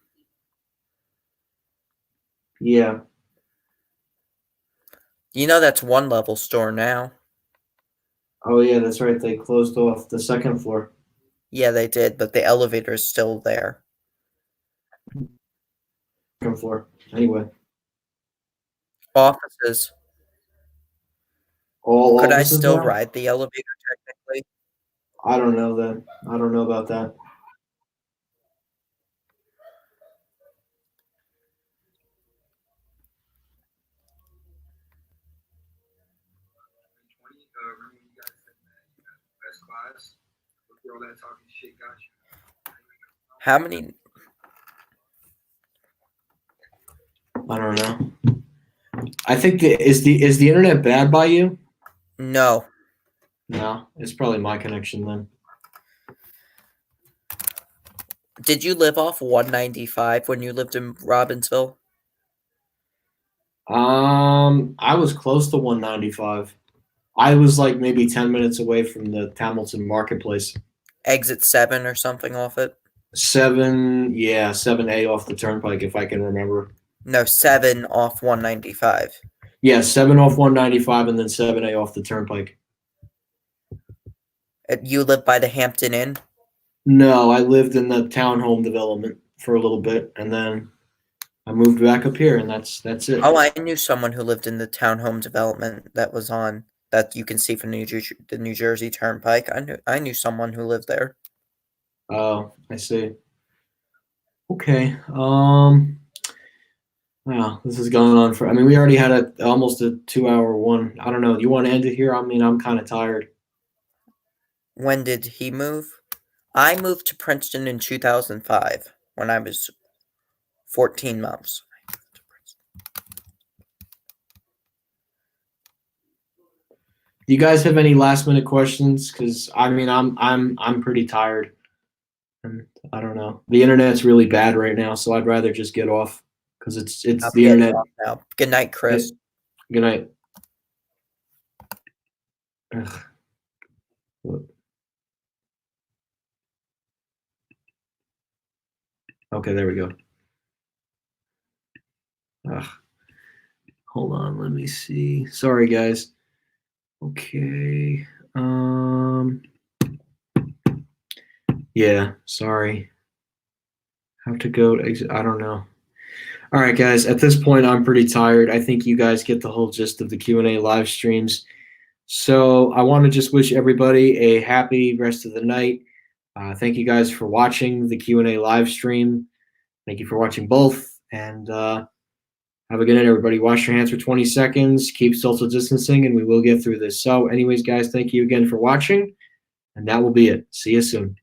Yeah. You know that's one level store now. Oh, yeah, that's right. They closed off the second floor. Yeah, they did, but the elevator is still there. Second floor. Anyway. Offices. All Could I offices still now? ride the elevator technically? I don't know that. I don't know about that. How many? I don't know. I think is the internet bad by you? No. No, it's probably my connection then. Did you live off 195 when you lived in Robbinsville? I was close to 195. I was like maybe 10 minutes away from the Hamilton Marketplace. Exit 7 or something off it? 7A off the turnpike, if I can remember. No, 7 off 195. Yeah, 7 off 195 and then 7A off the turnpike. You live by the Hampton Inn? No, I lived in the townhome development for a little bit, and then I moved back up here, and that's it. Oh, I knew someone who lived in the townhome development that was on that you can see from the New Jersey Turnpike. I knew someone who lived there. Oh, I see. Okay. Wow, this is going on for. I mean, we already had almost a 2-hour one. I don't know. You want to end it here? I mean, I'm kind of tired. When did he move? I moved to Princeton in 2005 when I was 14 months. Do you guys have any last minute questions? Because I mean, I'm pretty tired, and I don't know. The internet's really bad right now, so I'd rather just get off because it's I'm the getting internet. off now. Good night, Chris. Good night. Ugh. Okay, there we go. Ugh. Hold on, let me see. Sorry, guys. Okay. Yeah, sorry. Have to go to exit. I don't know. All right, guys. At this point, I'm pretty tired. I think you guys get the whole gist of the Q&A live streams. So I want to just wish everybody a happy rest of the night. Thank you guys for watching the Q&A live stream. Thank you for watching both. And have a good night, everybody. Wash your hands for 20 seconds. Keep social distancing, and we will get through this. So anyways, guys, thank you again for watching. And that will be it. See you soon.